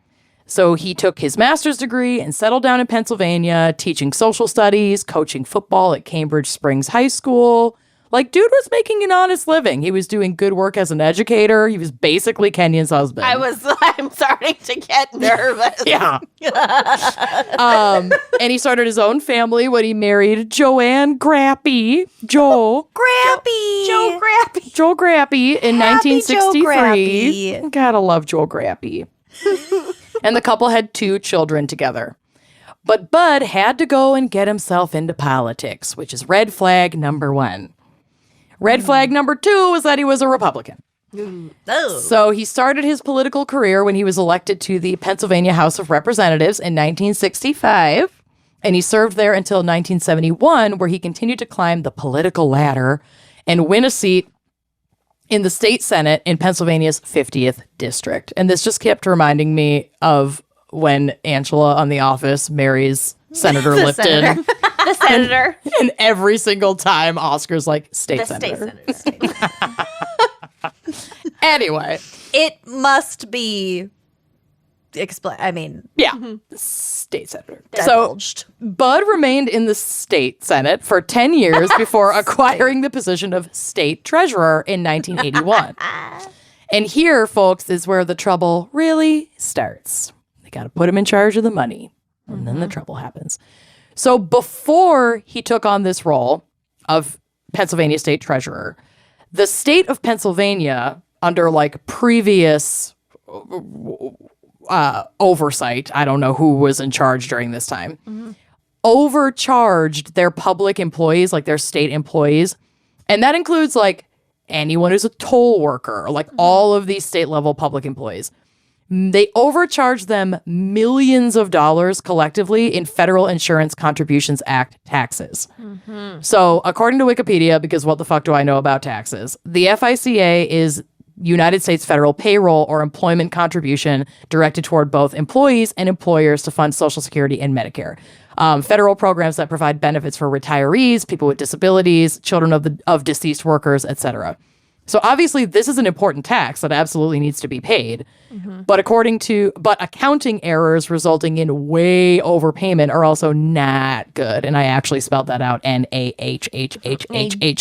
So he took his master's degree and settled down in Pennsylvania, teaching social studies, coaching football at Cambridge Springs High School. Dude was making an honest living. He was doing good work as an educator. He was basically Kenyon's husband. I'm starting to get nervous. Yeah. And he started his own family when he married Joanne Grappy. Joe Grappy. Joe Grappy. Joel Grappy in Happy Joe 1963. Grappy. Gotta love Joel Grappy. And the couple had 2 children together. But Bud had to go and get himself into politics, which is red flag number 1. Red flag number 2 was that he was a Republican. Oh. So he started his political career when he was elected to the Pennsylvania House of Representatives in 1965, and he served there until 1971, where he continued to climb the political ladder and win a seat in the state Senate in Pennsylvania's 50th district. And this just kept reminding me of when Angela on The Office marries Senator Lipton. The senator. And every single time Oscar's like, state The senator. state senator. Anyway. It must be Yeah. State senator. divulged. So Bud remained in the state Senate for 10 years before acquiring the position of state treasurer in 1981. And here, folks, is where the trouble really starts. They got to put him in charge of the money, and then the trouble happens. So before he took on this role of Pennsylvania state treasurer, the state of Pennsylvania, under like previous oversight, I don't know who was in charge during this time, overcharged their public employees, like their state employees. And that includes like anyone who's a toll worker, or like all of these state level public employees. They overcharged them millions of dollars collectively in Federal Insurance Contributions Act taxes. So according to Wikipedia, because what the fuck do I know about taxes? The FICA is United States federal payroll or employment contribution directed toward both employees and employers to fund Social Security and Medicare. Federal programs that provide benefits for retirees, people with disabilities, children of deceased workers, etc. So obviously this is an important tax that absolutely needs to be paid. But accounting errors resulting in way overpayment are also not good. And I actually spelled that out NAHHHHT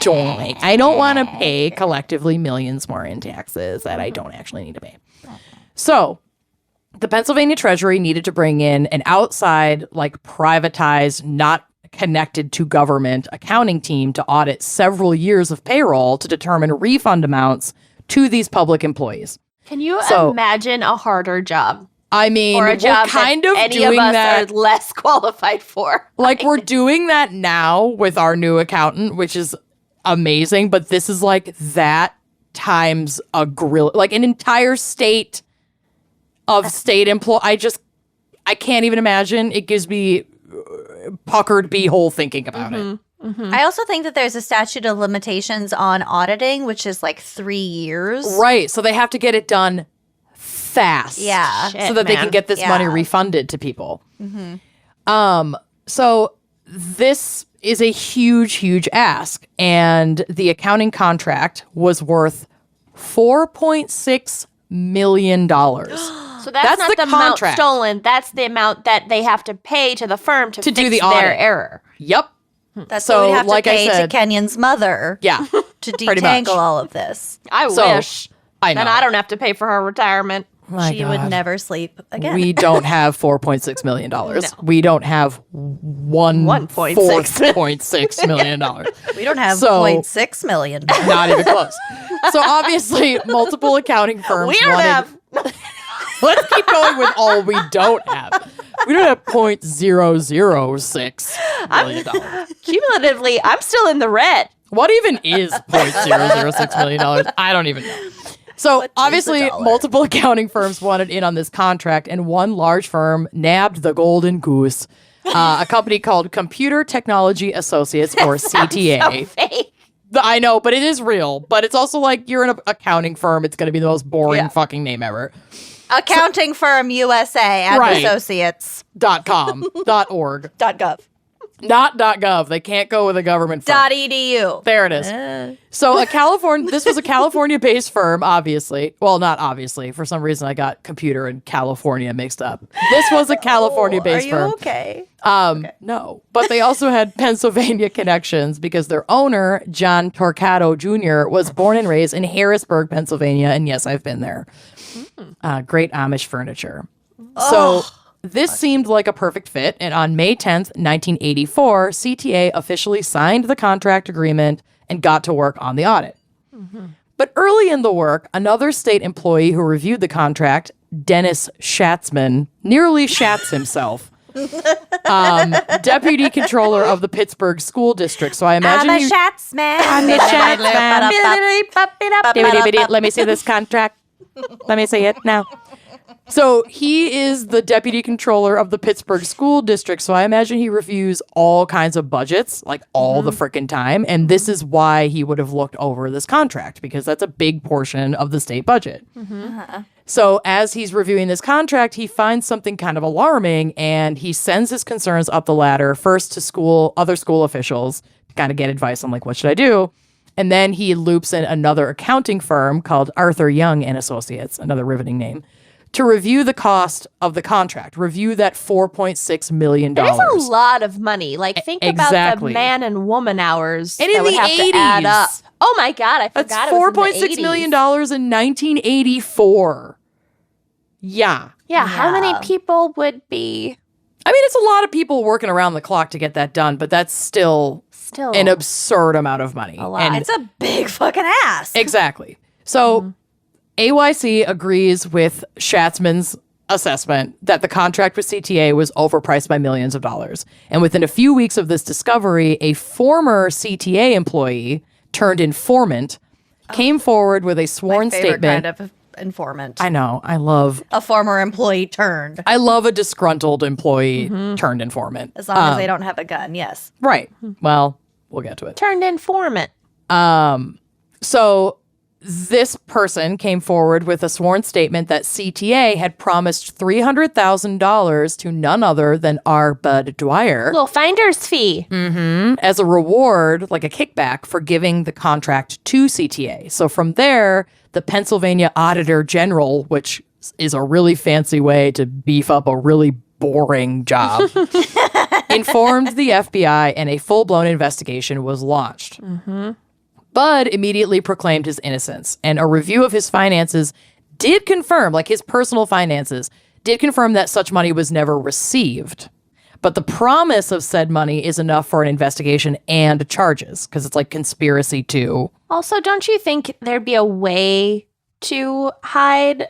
good. I don't want to pay collectively millions more in taxes that I don't actually need to pay. So the Pennsylvania Treasury needed to bring in an outside, like privatized, not connected to government accounting team to audit several years of payroll to determine refund amounts to these public employees. Can you So- imagine a harder job? I mean, Or a job we're kind that of any doing of us that. are less qualified for? Like we're doing that now with our new accountant, which is amazing. But this is like that times a grill, like an entire state of state employee. I can't even imagine. It gives me puckered beehole thinking about it. I also think that there's a statute of limitations on auditing, which is like 3 years. Right. So they have to get it done fast. Yeah. Shit, so that they can man. get this money Yeah. refunded to people. So this is a huge, huge ask. And the accounting contract was worth $4.6 million. So That's that's not the the amount contract. stolen. That's the amount that they have to pay to the firm to To do fix the their audit. error. Yep. That's So, what we have like I to pay said- to Kenyon's mother Yeah. to pretty much. detangle all of this. I So, wish. I know. Then I don't have to pay for her retirement. My She would God. never sleep again. We don't have $4.6 million. We don't have $1.6 million. We don't have So- 0.6 million. Not even close. So obviously, multiple accounting firms We don't wanted- have. Let's keep going with all we don't have. We don't have $0.006 million. Cumulatively, I'm still in the red. What even is $0.006 million? I don't even know. So obviously, dollar? multiple accounting firms wanted in on this contract, and one large firm nabbed the golden goose. A company called Computer Technology Associates, or CTA. Fake. I know, but it is real. But it's also like you're in an accounting firm. It's going to be the most boring Yeah. fucking name ever. Accounting firm USA and Right. Associates. .com, .org, .gov. not .gov. They can't go with a government firm. .edu. There it is. So this was a California-based firm, obviously. Well, not obviously. For some reason, I got computer and California mixed up. This was a California-based Are you firm. okay? No, but they also had Pennsylvania connections because their owner, John Torcato Jr., was born and raised in Harrisburg, Pennsylvania. And yes, I've been there. Great Amish furniture. So this seemed like a perfect fit. And on May 10th, 1984, CTA officially signed the contract agreement and got to work on the audit. But early in the work, another state employee who reviewed the contract, Dennis Schatzman, nearly shats himself Deputy controller of the Pittsburgh School District. So I imagine I'm a Schatzman. Let me see this contract. Let me see it now. So he is the deputy controller of the Pittsburgh School District. So I imagine he reviews all kinds of budgets, like all the frickin' time. And this is why he would have looked over this contract, because that's a big portion of the state budget. So as he's reviewing this contract, he finds something kind of alarming, and he sends his concerns up the ladder, first to other school officials to kind of get advice on, like, what should I do? And then he loops in another accounting firm called Arthur Young and Associates, another riveting name, to review the cost of the contract, review that $4.6 million. It is a lot of money. Like, think about the man and woman hours and that in would the have 80s. to add up. Oh my God, I forgot That's it was in the $4.6 million in 1984. Yeah. Yeah, how many people would be? I mean, it's a lot of people working around the clock to get that done, but that's still an absurd amount of money. A lot. And It's a big fucking ass. exactly. So AYC agrees with Schatzman's assessment that the contract with CTA was overpriced by millions of dollars. And within a few weeks of this discovery, a former CTA employee turned informant came forward with a sworn Favorite statement. kind of informant. I know. I love A former employee turned. a disgruntled employee turned informant. As long as they don't have a gun, yes. Right. Well, we'll get to it. Turned informant. So this person came forward with a sworn statement that CTA had promised $300,000 to none other than our Bud Dwyer Little finder's fee. as a reward, like a kickback, for giving the contract to CTA. So from there, the Pennsylvania Auditor General, which is a really fancy way to beef up a really boring job, informed the FBI, and a full-blown investigation was launched. Bud immediately proclaimed his innocence, and a review of his finances did confirm, like his personal finances, did confirm that such money was never received. But the promise of said money is enough for an investigation and charges, because it's like conspiracy to. Also, don't you think there'd be a way to hide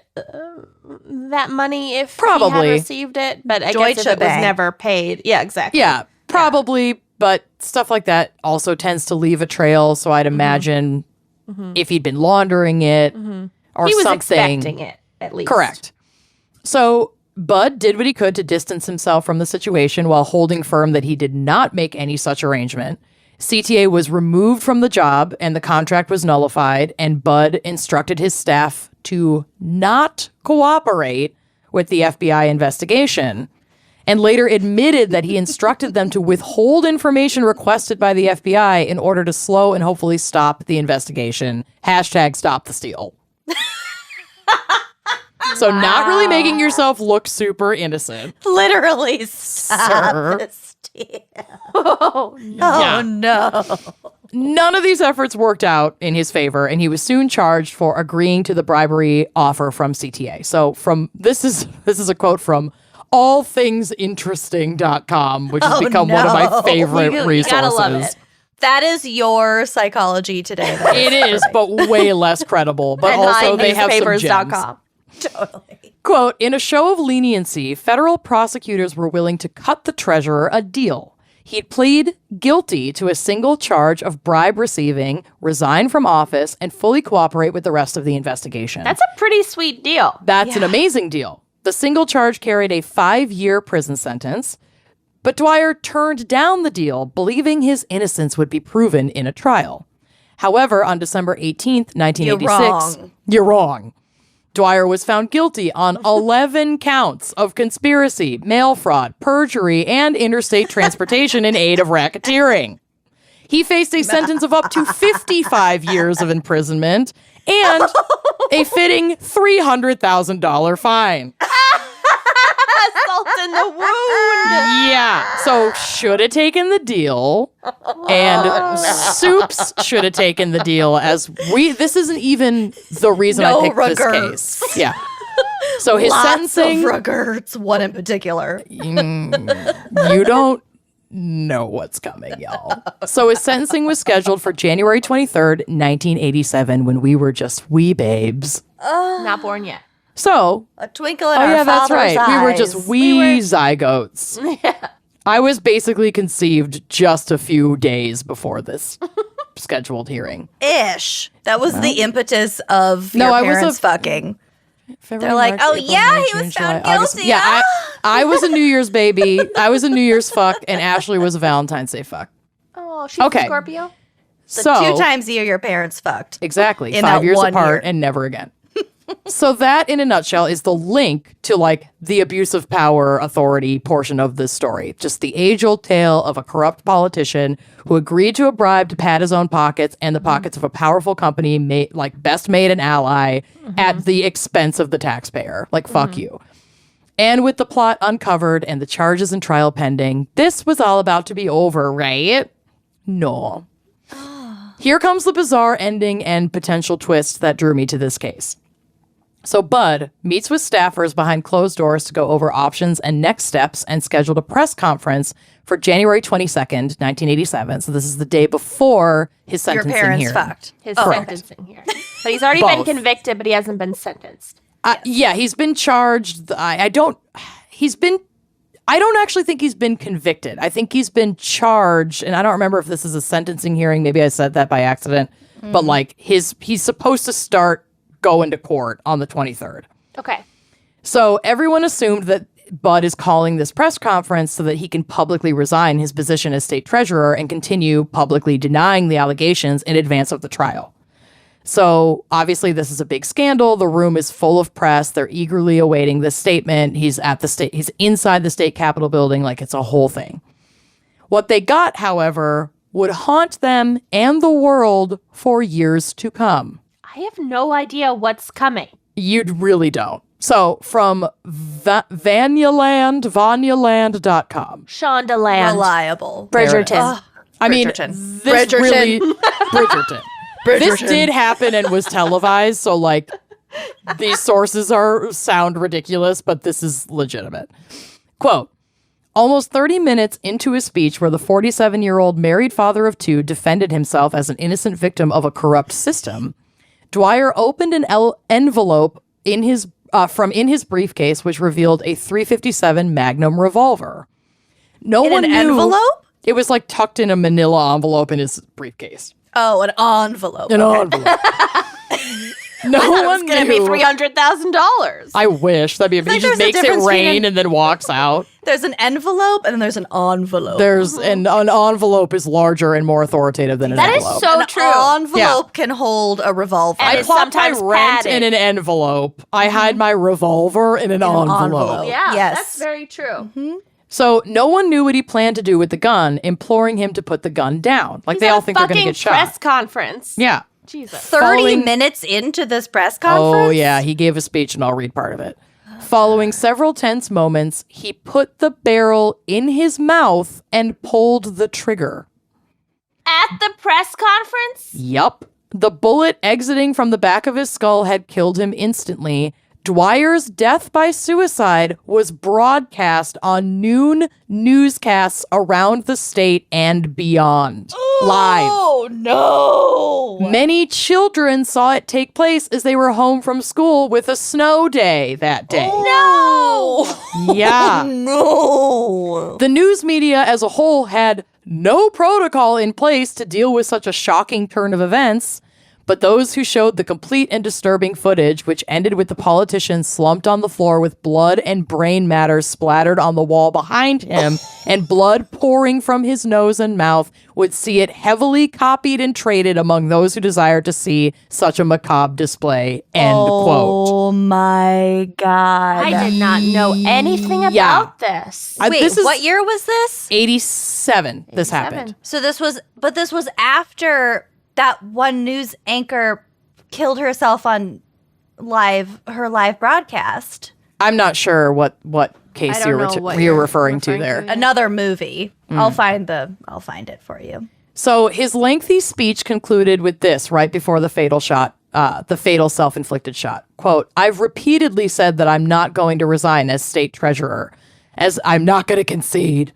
that money if he Probably. had received it? But I guess if Deutsche it was Bank. never paid. Yeah, exactly. Yeah, probably, but stuff like that also tends to leave a trail, so I'd imagine if he'd been laundering it or He was something. expecting it, at least. Correct. So Bud did what he could to distance himself from the situation while holding firm that he did not make any such arrangement. CTA was removed from the job and the contract was nullified, and Bud instructed his staff to not cooperate with the FBI investigation, and later admitted that he instructed them to withhold information requested by the FBI in order to slow and hopefully stop the investigation. #stop the steal. So not really making yourself look super innocent. Literally, Sir. stop the steal. Oh, Yeah. No. None of these efforts worked out in his favor, and he was soon charged for agreeing to the bribery offer from CTA. So this is a quote from allthingsinteresting.com, which has become one of my favorite resources. gotta love it. That is your psychology today. It is, but way less credible. But And also they have some gems. newspapers.com. Totally. Quote, in a show of leniency, federal prosecutors were willing to cut the treasurer a deal. He'd plead guilty to a single charge of bribe receiving, resign from office, and fully cooperate with the rest of the investigation. That's a pretty sweet deal. That's an amazing deal. The single charge carried a 5-year prison sentence, but Dwyer turned down the deal, believing his innocence would be proven in a trial. However, on December 18th, 1986, you're wrong. Dwyer was found guilty on 11 counts of conspiracy, mail fraud, perjury, and interstate transportation in aid of racketeering. He faced a sentence of up to 55 years of imprisonment and a fitting $300,000 fine. Salt in the wound. Yeah. So should have taken the deal, and Soups should have taken the deal. This isn't even the reason I picked this case. Yeah. So his sentencing. Lots of regards, one in particular. You don't know what's coming, y'all. So his sentencing was scheduled for January 23rd, 1987, when we were just wee babes. Not born yet. So, A twinkle in our that's father's right. eyes. We were just zygotes. Yeah. I was basically conceived just a few days before this scheduled hearing. Ish. That was the impetus of No, your I was parents a- fucking. February, They're like, March, oh, April, yeah, May, he was June, found July, August. guilty. Yeah, I was a New Year's baby. I was a New Year's fuck, and Ashley was a Valentine's Day fuck. Oh, she's Okay. a Scorpio? So 2 times a year your parents fucked. exactly in 5 that years 1 apart year. and never again. So that, in a nutshell, is the link to like the abuse of power authority portion of this story. Just the age-old tale of a corrupt politician who agreed to a bribe to pad his own pockets and the pockets of a powerful company, best made an ally at the expense of the taxpayer. Like, fuck you. And with the plot uncovered and the charges and trial pending, this was all about to be over, right? No. Here comes the bizarre ending and potential twist that drew me to this case. So Bud meets with staffers behind closed doors to go over options and next steps and scheduled a press conference for January 22nd, 1987. So this is the day before his Your sentencing parents hearing. fucked. His Correct. sentencing hearing. But he's already been Both. convicted, but he hasn't been sentenced. Yeah, he's been charged. I don't actually think he's been convicted. I think he's been charged, and I don't remember if this is a sentencing hearing. Maybe I said that by accident. But like he's supposed to start going to court on the 23rd. Okay. So everyone assumed that Bud is calling this press conference so that he can publicly resign his position as state treasurer and continue publicly denying the allegations in advance of the trial. So obviously this is a big scandal. The room is full of press. They're eagerly awaiting this statement. He's inside the state capitol building. Like, it's a whole thing. What they got, however, would haunt them and the world for years to come. I have no idea what's coming. You really don't. So from Vanyaland.com. Shondaland. Reliable. Bridgerton. I mean, Bridgerton. this Bridgerton. really Bridgerton. This did happen and was televised, so like these sources sound ridiculous, but this is legitimate. Quote, almost 30 minutes into his speech where the 47-year-old married father of 2 defended himself as an innocent victim of a corrupt system, Dwyer opened an envelope in his briefcase, which revealed a .357 Magnum revolver. No In one an knew. envelope? It was like tucked in a manila envelope in his briefcase. Oh, an envelope. An Okay. envelope. No one It's going to be knew. $300,000. I wish that'd be. He like just there's a makes it difference between rain and then walks out. There's an envelope and then there's an envelope. There's an envelope is larger and more authoritative than an That is envelope. so An true. envelope can hold a revolver. And I it's plop my sometimes rent padded. in an envelope. I hide my revolver in an envelope. envelope. Yeah, Yes. that's very true. So no one knew what he planned to do with the gun, imploring him to put the gun down. Like He's they at all a think they're going to fucking get shot. press conference. Yeah. Jesus. 30 following- minutes into this press conference? Oh, yeah. He gave a speech, and I'll read part of it. Following several tense moments, he put the barrel in his mouth and pulled the trigger. At the press conference? Yup. The bullet exiting from the back of his skull had killed him instantly. Dwyer's death by suicide was broadcast on noon newscasts around the state and beyond. Live. Oh, no. Many children saw it take place as they were home from school with a snow day that day. No. Yeah. No. The news media as a whole had no protocol in place to deal with such a shocking turn of events, but those who showed the complete and disturbing footage, which ended with the politician slumped on the floor with blood and brain matter splattered on the wall behind him and blood pouring from his nose and mouth, would see it heavily copied and traded among those who desired to see such a macabre display. End quote. Oh, my God. I did not know anything Yeah. about this. Wait, this is what year was this? 87 this happened. So this was after that one news anchor killed herself on her live broadcast. I'm not sure what case I don't know what you're you're referring to referring there. to. Another movie. I'll find it for you. So his lengthy speech concluded with this right before the fatal shot, the fatal self-inflicted shot. Quote, I've repeatedly said that I'm not going to resign as state treasurer, as I'm not going to concede.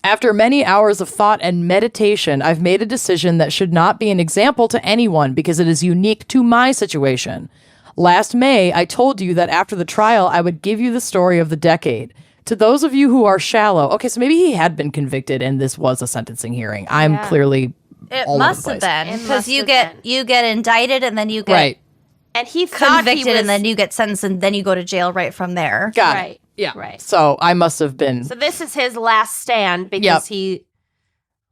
After many hours of thought and meditation, I've made a decision that should not be an example to anyone because it is unique to my situation. Last May, I told you that after the trial, I would give you the story of the decade. To those of you who are shallow, okay, so maybe he had been convicted and this was a sentencing hearing. I'm clearly It all must over the have place. been because you get indicted and then you get Right. And he thought convicted he was, and then you get sentenced and then you go to jail right from there. Got Right. it. Yeah. Right. So I must have been. So this is his last stand because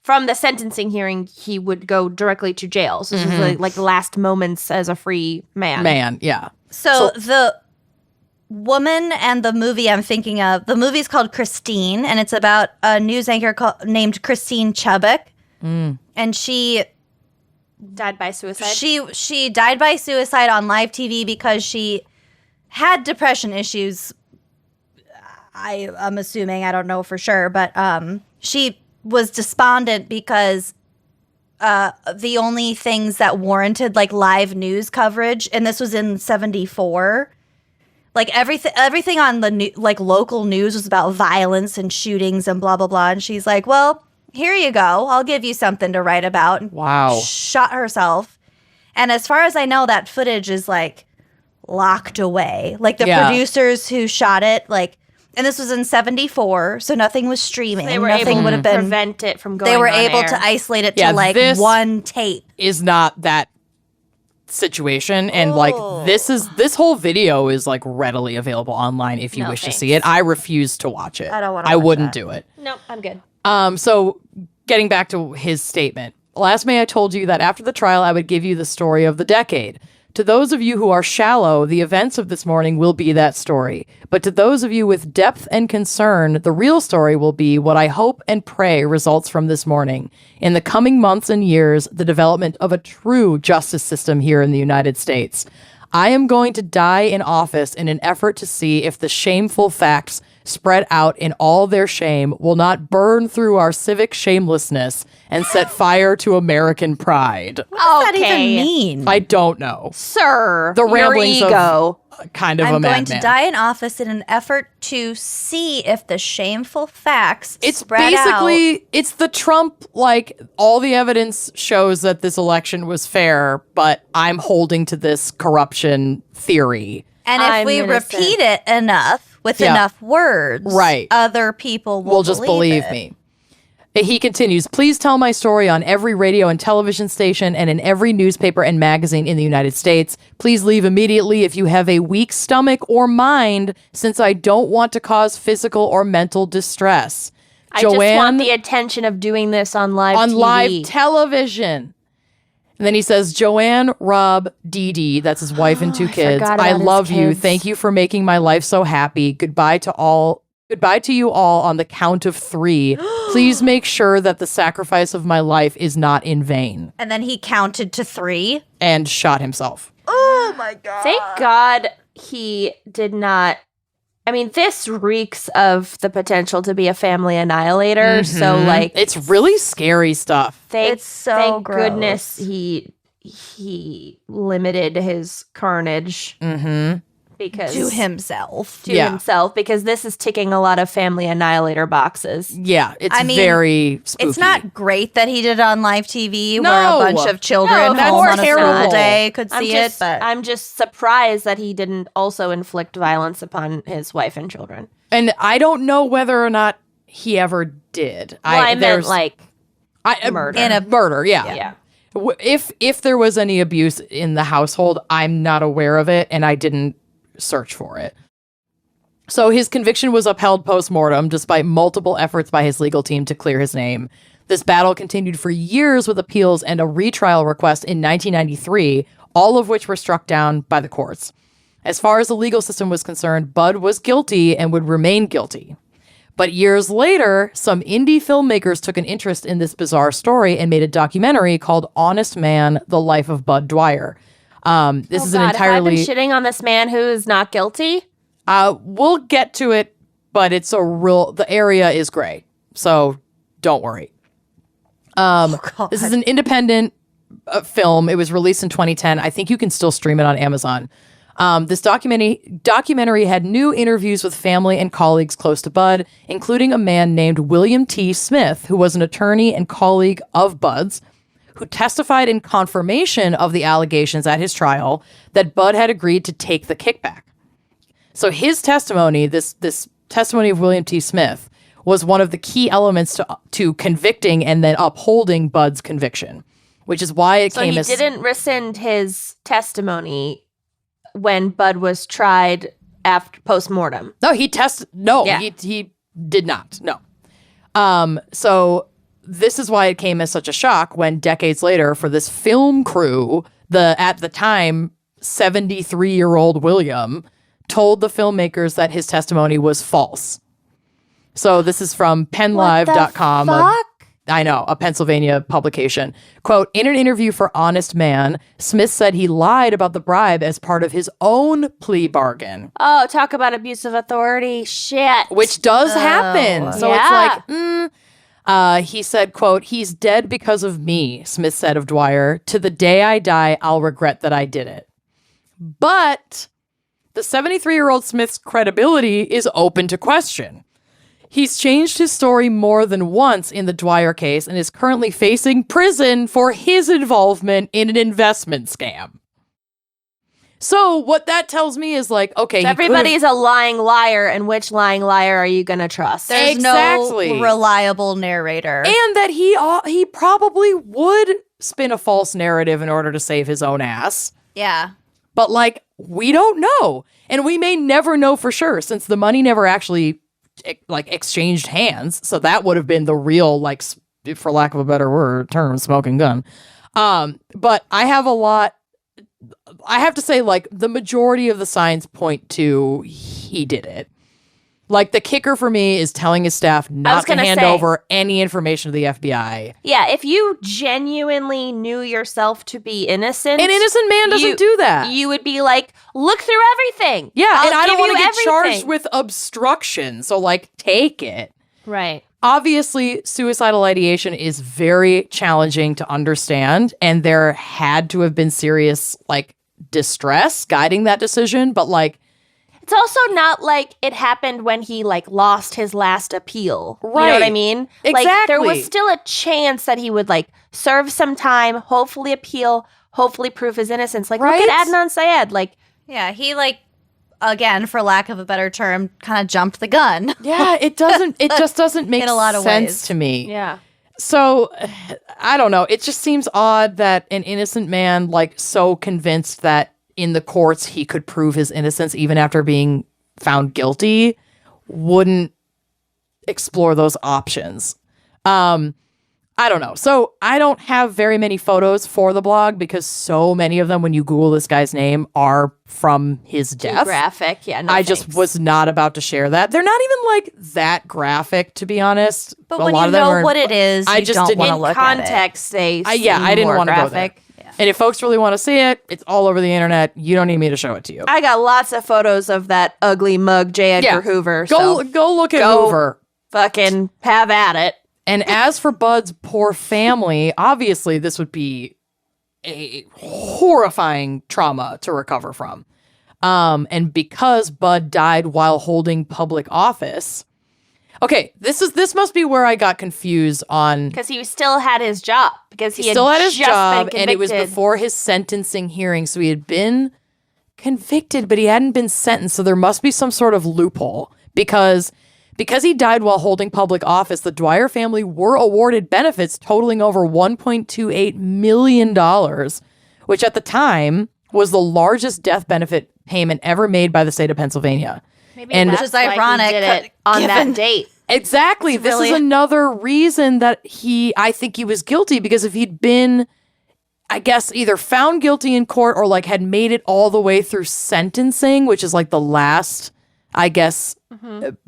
from the sentencing hearing, he would go directly to jail. So this is like the last moments as a free man. Yeah. So the woman and the movie I'm thinking of, the movie's called Christine, and it's about a news anchor named Christine Chubbuck, and she Died by suicide. she died by suicide on live TV because she had depression issues. I'm assuming, I don't know for sure, but she was despondent because the only things that warranted like live news coverage, and this was in 1974, like everything on the like local news was about violence and shootings and blah blah blah, and she's like, well, here you go, I'll give you something to write about. And Wow. shot herself. And as far as I know, that footage is like locked away, like the producers who shot it, like, and this was in 1974, so nothing was streaming. They were nothing able would to have been prevent it from going. They were on able air. to isolate it Yeah, to like this one tape. Is not that situation. And like this whole video is like readily available online if you wish to see it. I refuse to watch it. I don't wanna I watch wouldn't that. do it. Nope, I'm good. So getting back to his statement. Last May, I told you that after the trial, I would give you the story of the decade. To those of you who are shallow, the events of this morning will be that story. But to those of you with depth and concern, the real story will be what I hope and pray results from this morning. In the coming months and years, the development of a true justice system here in the United States. I am going to die in office in an effort to see if the shameful facts spread out in all their shame will not burn through our civic shamelessness and set fire to American pride. What does that even mean? I don't know. Sir, The your ramblings ego. of kind of a I'm going madman. to die in office in an effort to see if the shameful facts It's spread basically, out. it's the Trump, like, all the evidence shows that this election was fair, but I'm holding to this corruption theory. And if I'm we innocent. repeat it enough with Yeah. enough words, Right. other people will Just believe it. me. He continues, please tell my story on every radio and television station and in every newspaper and magazine in the United States. Please leave immediately if you have a weak stomach or mind, since I don't want to cause physical or mental distress. I just want the attention of doing this on live TV. live television. And then he says, Joanne, Rob, Dee Dee, that's his wife and two kids. forgot I about his love you. kids. Thank you for making my life so happy. Goodbye to you all on the count of 3. Please make sure that the sacrifice of my life is not in vain. And then he counted to 3. And shot himself. Oh my God. Thank God he did not. I mean, this reeks of the potential to be a family annihilator. So, like, It's really scary stuff. It's so thank gross. goodness he limited his carnage because To himself. to himself, because this is ticking a lot of family annihilator boxes. Yeah, it's I mean, very spooky. It's not great that he did it on live TV where No. a bunch of children that's home on a terrible. school day could see it. But I'm just surprised that he didn't also inflict violence upon his wife and children. And I don't know whether or not he ever did. Well, I meant there's- like murder. in a murder, yeah. yeah. If there was any abuse in the household, I'm not aware of it, and I didn't search for it. So his conviction was upheld post-mortem, despite multiple efforts by his legal team to clear his name. This battle continued for years with appeals and a retrial request in 1993, all of which were struck down by the courts. As far as the legal system was concerned, Bud was guilty and would remain guilty. But years later, some indie filmmakers took an interest in this bizarre story and made a documentary called Honest Man, The Life of Bud Dwyer. This is an entirely... Have I been shitting on this man who is not guilty? We'll get to it, but it's the area is gray, so don't worry. This is an independent film. It was released in 2010. I think you can still stream it on Amazon. This documentary had new interviews with family and colleagues close to Bud, including a man named William T. Smith, who was an attorney and colleague of Bud's, who testified in confirmation of the allegations at his trial that Bud had agreed to take the kickback. So his testimony, this testimony of William T. Smith, was one of the key elements to convicting and then upholding Bud's conviction, which is why it came as... So he didn't rescind his testimony when Bud was tried after post-mortem? No, he did not. No. So this is why it came as such a shock when decades later for this film crew, at the time 73-year-old William told the filmmakers that his testimony was false. So this is from penlive.com. I know, a Pennsylvania publication. Quote, in an interview for Honest Man, Smith said he lied about the bribe as part of his own plea bargain. Oh, talk about abuse of authority. Shit. Which does happen. So it's like, he said, quote, he's dead because of me, Smith said of Dwyer. To the day I die, I'll regret that I did it. But the 73-year-old Smith's credibility is open to question. He's changed his story more than once in the Dwyer case and is currently facing prison for his involvement in an investment scam. So what that tells me is like, okay, so everybody's a lying liar, and which lying liar are you going to trust? There's no reliable narrator. And that he probably would spin a false narrative in order to save his own ass. Yeah. But like, we don't know. And we may never know for sure since the money never actually exchanged hands. So that would have been the real, like, for lack of a better term, smoking gun. But I have to say, like, the majority of the signs point to he did it. Like, the kicker for me is telling his staff not to hand over any information to the FBI. Yeah, if you genuinely knew yourself to be innocent. An innocent man doesn't do that. You would be like, look through everything. Yeah, and I don't want to get charged with obstruction. So, like, take it. Right. Obviously, suicidal ideation is very challenging to understand. And there had to have been serious, like, distress guiding that decision. But, like, it's also not like it happened when he, like, lost his last appeal. Right. You know what I mean? Exactly. Like, there was still a chance that he would, like, serve some time, hopefully appeal, hopefully prove his innocence. Like, right? Look at Adnan Syed. Like, yeah, he, like, again, for lack of a better term, kind of jumped the gun. Yeah, it just doesn't make in a lot of sense ways. to me. Yeah. So, I don't know. It just seems odd that an innocent man, like, so convinced that in the courts he could prove his innocence even after being found guilty, wouldn't explore those options. I don't know. So I don't have very many photos for the blog because so many of them, when you Google this guy's name, are from his death. Graphic. Yeah, no I thanks. just was not about to share that. They're not even like that graphic, to be honest. But when you know what it is, I you just don't didn't- want to In look context, they I didn't want to go there. And if folks really want to see it, it's all over the internet. You don't need me to show it to you. I got lots of photos of that ugly mug, J. Edgar Hoover. Go look at Hoover. Fucking have at it. And as for Bud's poor family, obviously this would be a horrifying trauma to recover from. And because Bud died while holding public office. Okay, this must be where I got confused on. Because he still had his job. Because he still had his just job, been and it was convicted. before his sentencing hearing. So he had been convicted, but he hadn't been sentenced. So there must be some sort of loophole. Because he died while holding public office, the Dwyer family were awarded benefits totaling over $1.28 million, which at the time was the largest death benefit payment ever made by the state of Pennsylvania. Maybe and that's which is why ironic, he did it on that date. Exactly. This really is another reason that I think he was guilty, because if he'd been, I guess, either found guilty in court or like had made it all the way through sentencing, which is like the last, I guess,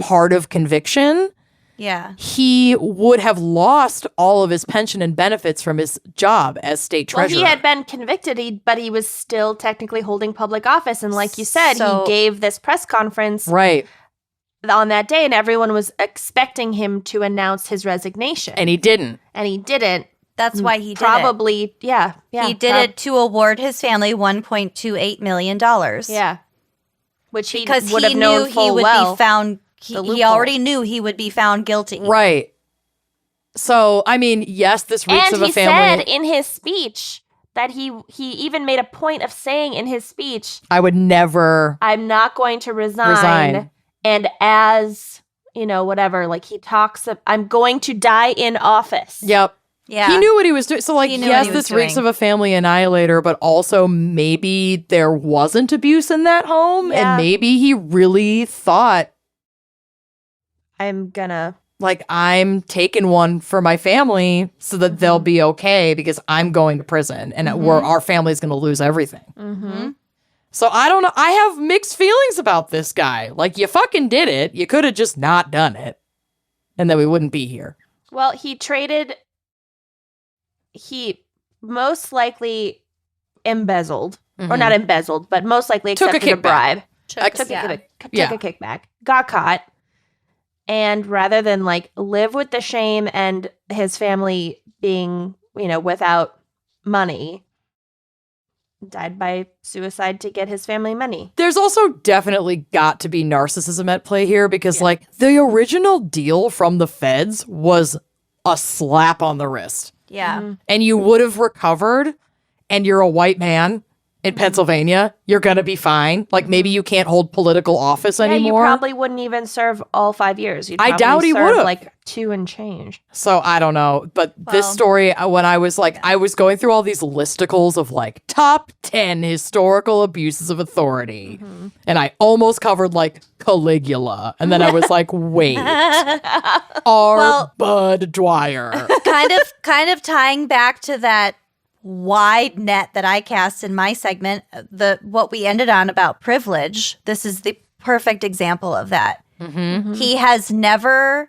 part of conviction. Yeah. He would have lost all of his pension and benefits from his job as state treasurer. Well, he had been convicted, but he was still technically holding public office. And like you said, So- he gave this press conference Right. on that day, and everyone was expecting him to announce his resignation. And he didn't. And he didn't. That's why he did Probably, it. yeah. He did it to award his family $1.28 million. Yeah. Which he Because would he have knew known he full would well. be found, the he loophole. already knew he would be found guilty. Right. So, I mean, yes, this reeks And of a he family. said in his speech that he even made a point of saying in his speech, I would never. I'm not going to resign. And as, whatever, like he talks of, I'm going to die in office. Yep. Yeah. He knew what he was doing. So, like, He knew yes, what he was this reeks doing. of a family annihilator, but also maybe there wasn't abuse in that home. Yeah. And maybe he really thought, I'm gonna. like, I'm taking one for my family so that they'll be okay because I'm going to prison and our family's going to lose everything. Mm-hmm. So I don't know. I have mixed feelings about this guy. Like, you fucking did it. You could have just not done it. And then we wouldn't be here. Well, he most likely embezzled, or not embezzled, but most likely Took a accepted a kickback. bribe. Took Took yeah. a kickback. Got caught. And rather than like live with the shame and his family being, without money, died by suicide to get his family money. There's also definitely got to be narcissism at play here because, like, the original deal from the feds was a slap on the wrist. Yeah. And you would have recovered, and you're a white man in Pennsylvania. You're going to be fine. Like, maybe you can't hold political office Yeah, you anymore. probably wouldn't even serve all 5 years. You'd I probably doubt he serve, would've. like 2 and change. So I don't know. But this Well, story, when I was like, I was going through all these listicles of like top 10 historical abuses of authority. And I almost covered like Caligula. And then I was like, wait, Well- Bud Dwyer. kind of tying back to that wide net that I cast in my segment, what we ended on about privilege. This is the perfect example of that. He has never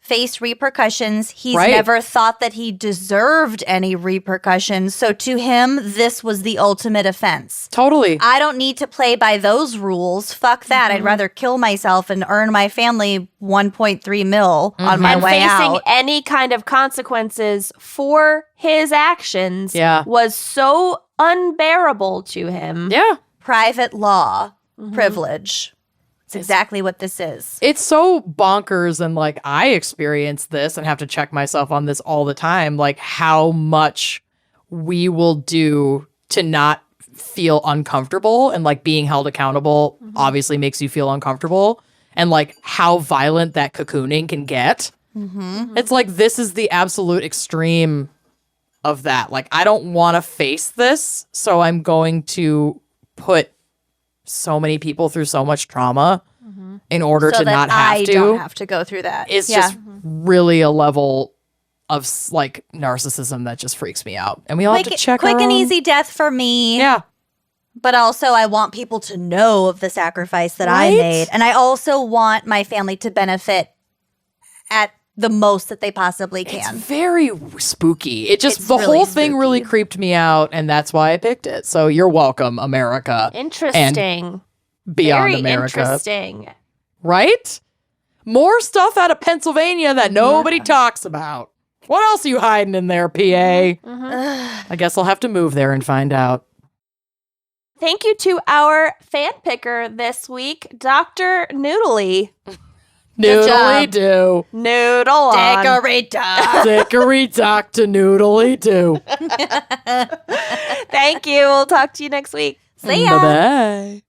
faced repercussions. He's Right. never thought that he deserved any repercussions. So to him, this was the ultimate offense. Totally. I don't need to play by those rules. Fuck that. I'd rather kill myself and earn my family 1.3 mil on my And way facing out. any kind of consequences for his actions Yeah. was so unbearable to him. Yeah. Private law privilege. It's exactly what this is. It's so bonkers, and like I experience this and have to check myself on this all the time, like how much we will do to not feel uncomfortable, and like being held accountable obviously makes you feel uncomfortable, and like how violent that cocooning can get. It's like this is the absolute extreme of that. Like, I don't want to face this, so I'm going to put so many people through so much trauma in order So to that not have I to. don't have to go through that. It's just really a level of like narcissism that just freaks me out. And we all have to check quick our and own- easy death for me. Yeah. But also, I want people to know of the sacrifice that I Right? made. And I also want my family to benefit at the most that they possibly It's can. very spooky. It just, It's the really whole thing really spooky. creeped me out. And that's why I picked it. So you're welcome, America. Interesting. Beyond Very America. interesting. Right? More stuff out of Pennsylvania that nobody talks about. What else are you hiding in there, PA? I guess I'll have to move there and find out. Thank you to our fan picker this week, Dr. Noodly. Noodly job. do. Noodle on. Dickory dock to noodly do. Thank you. We'll talk to you next week. See ya. Bye-bye.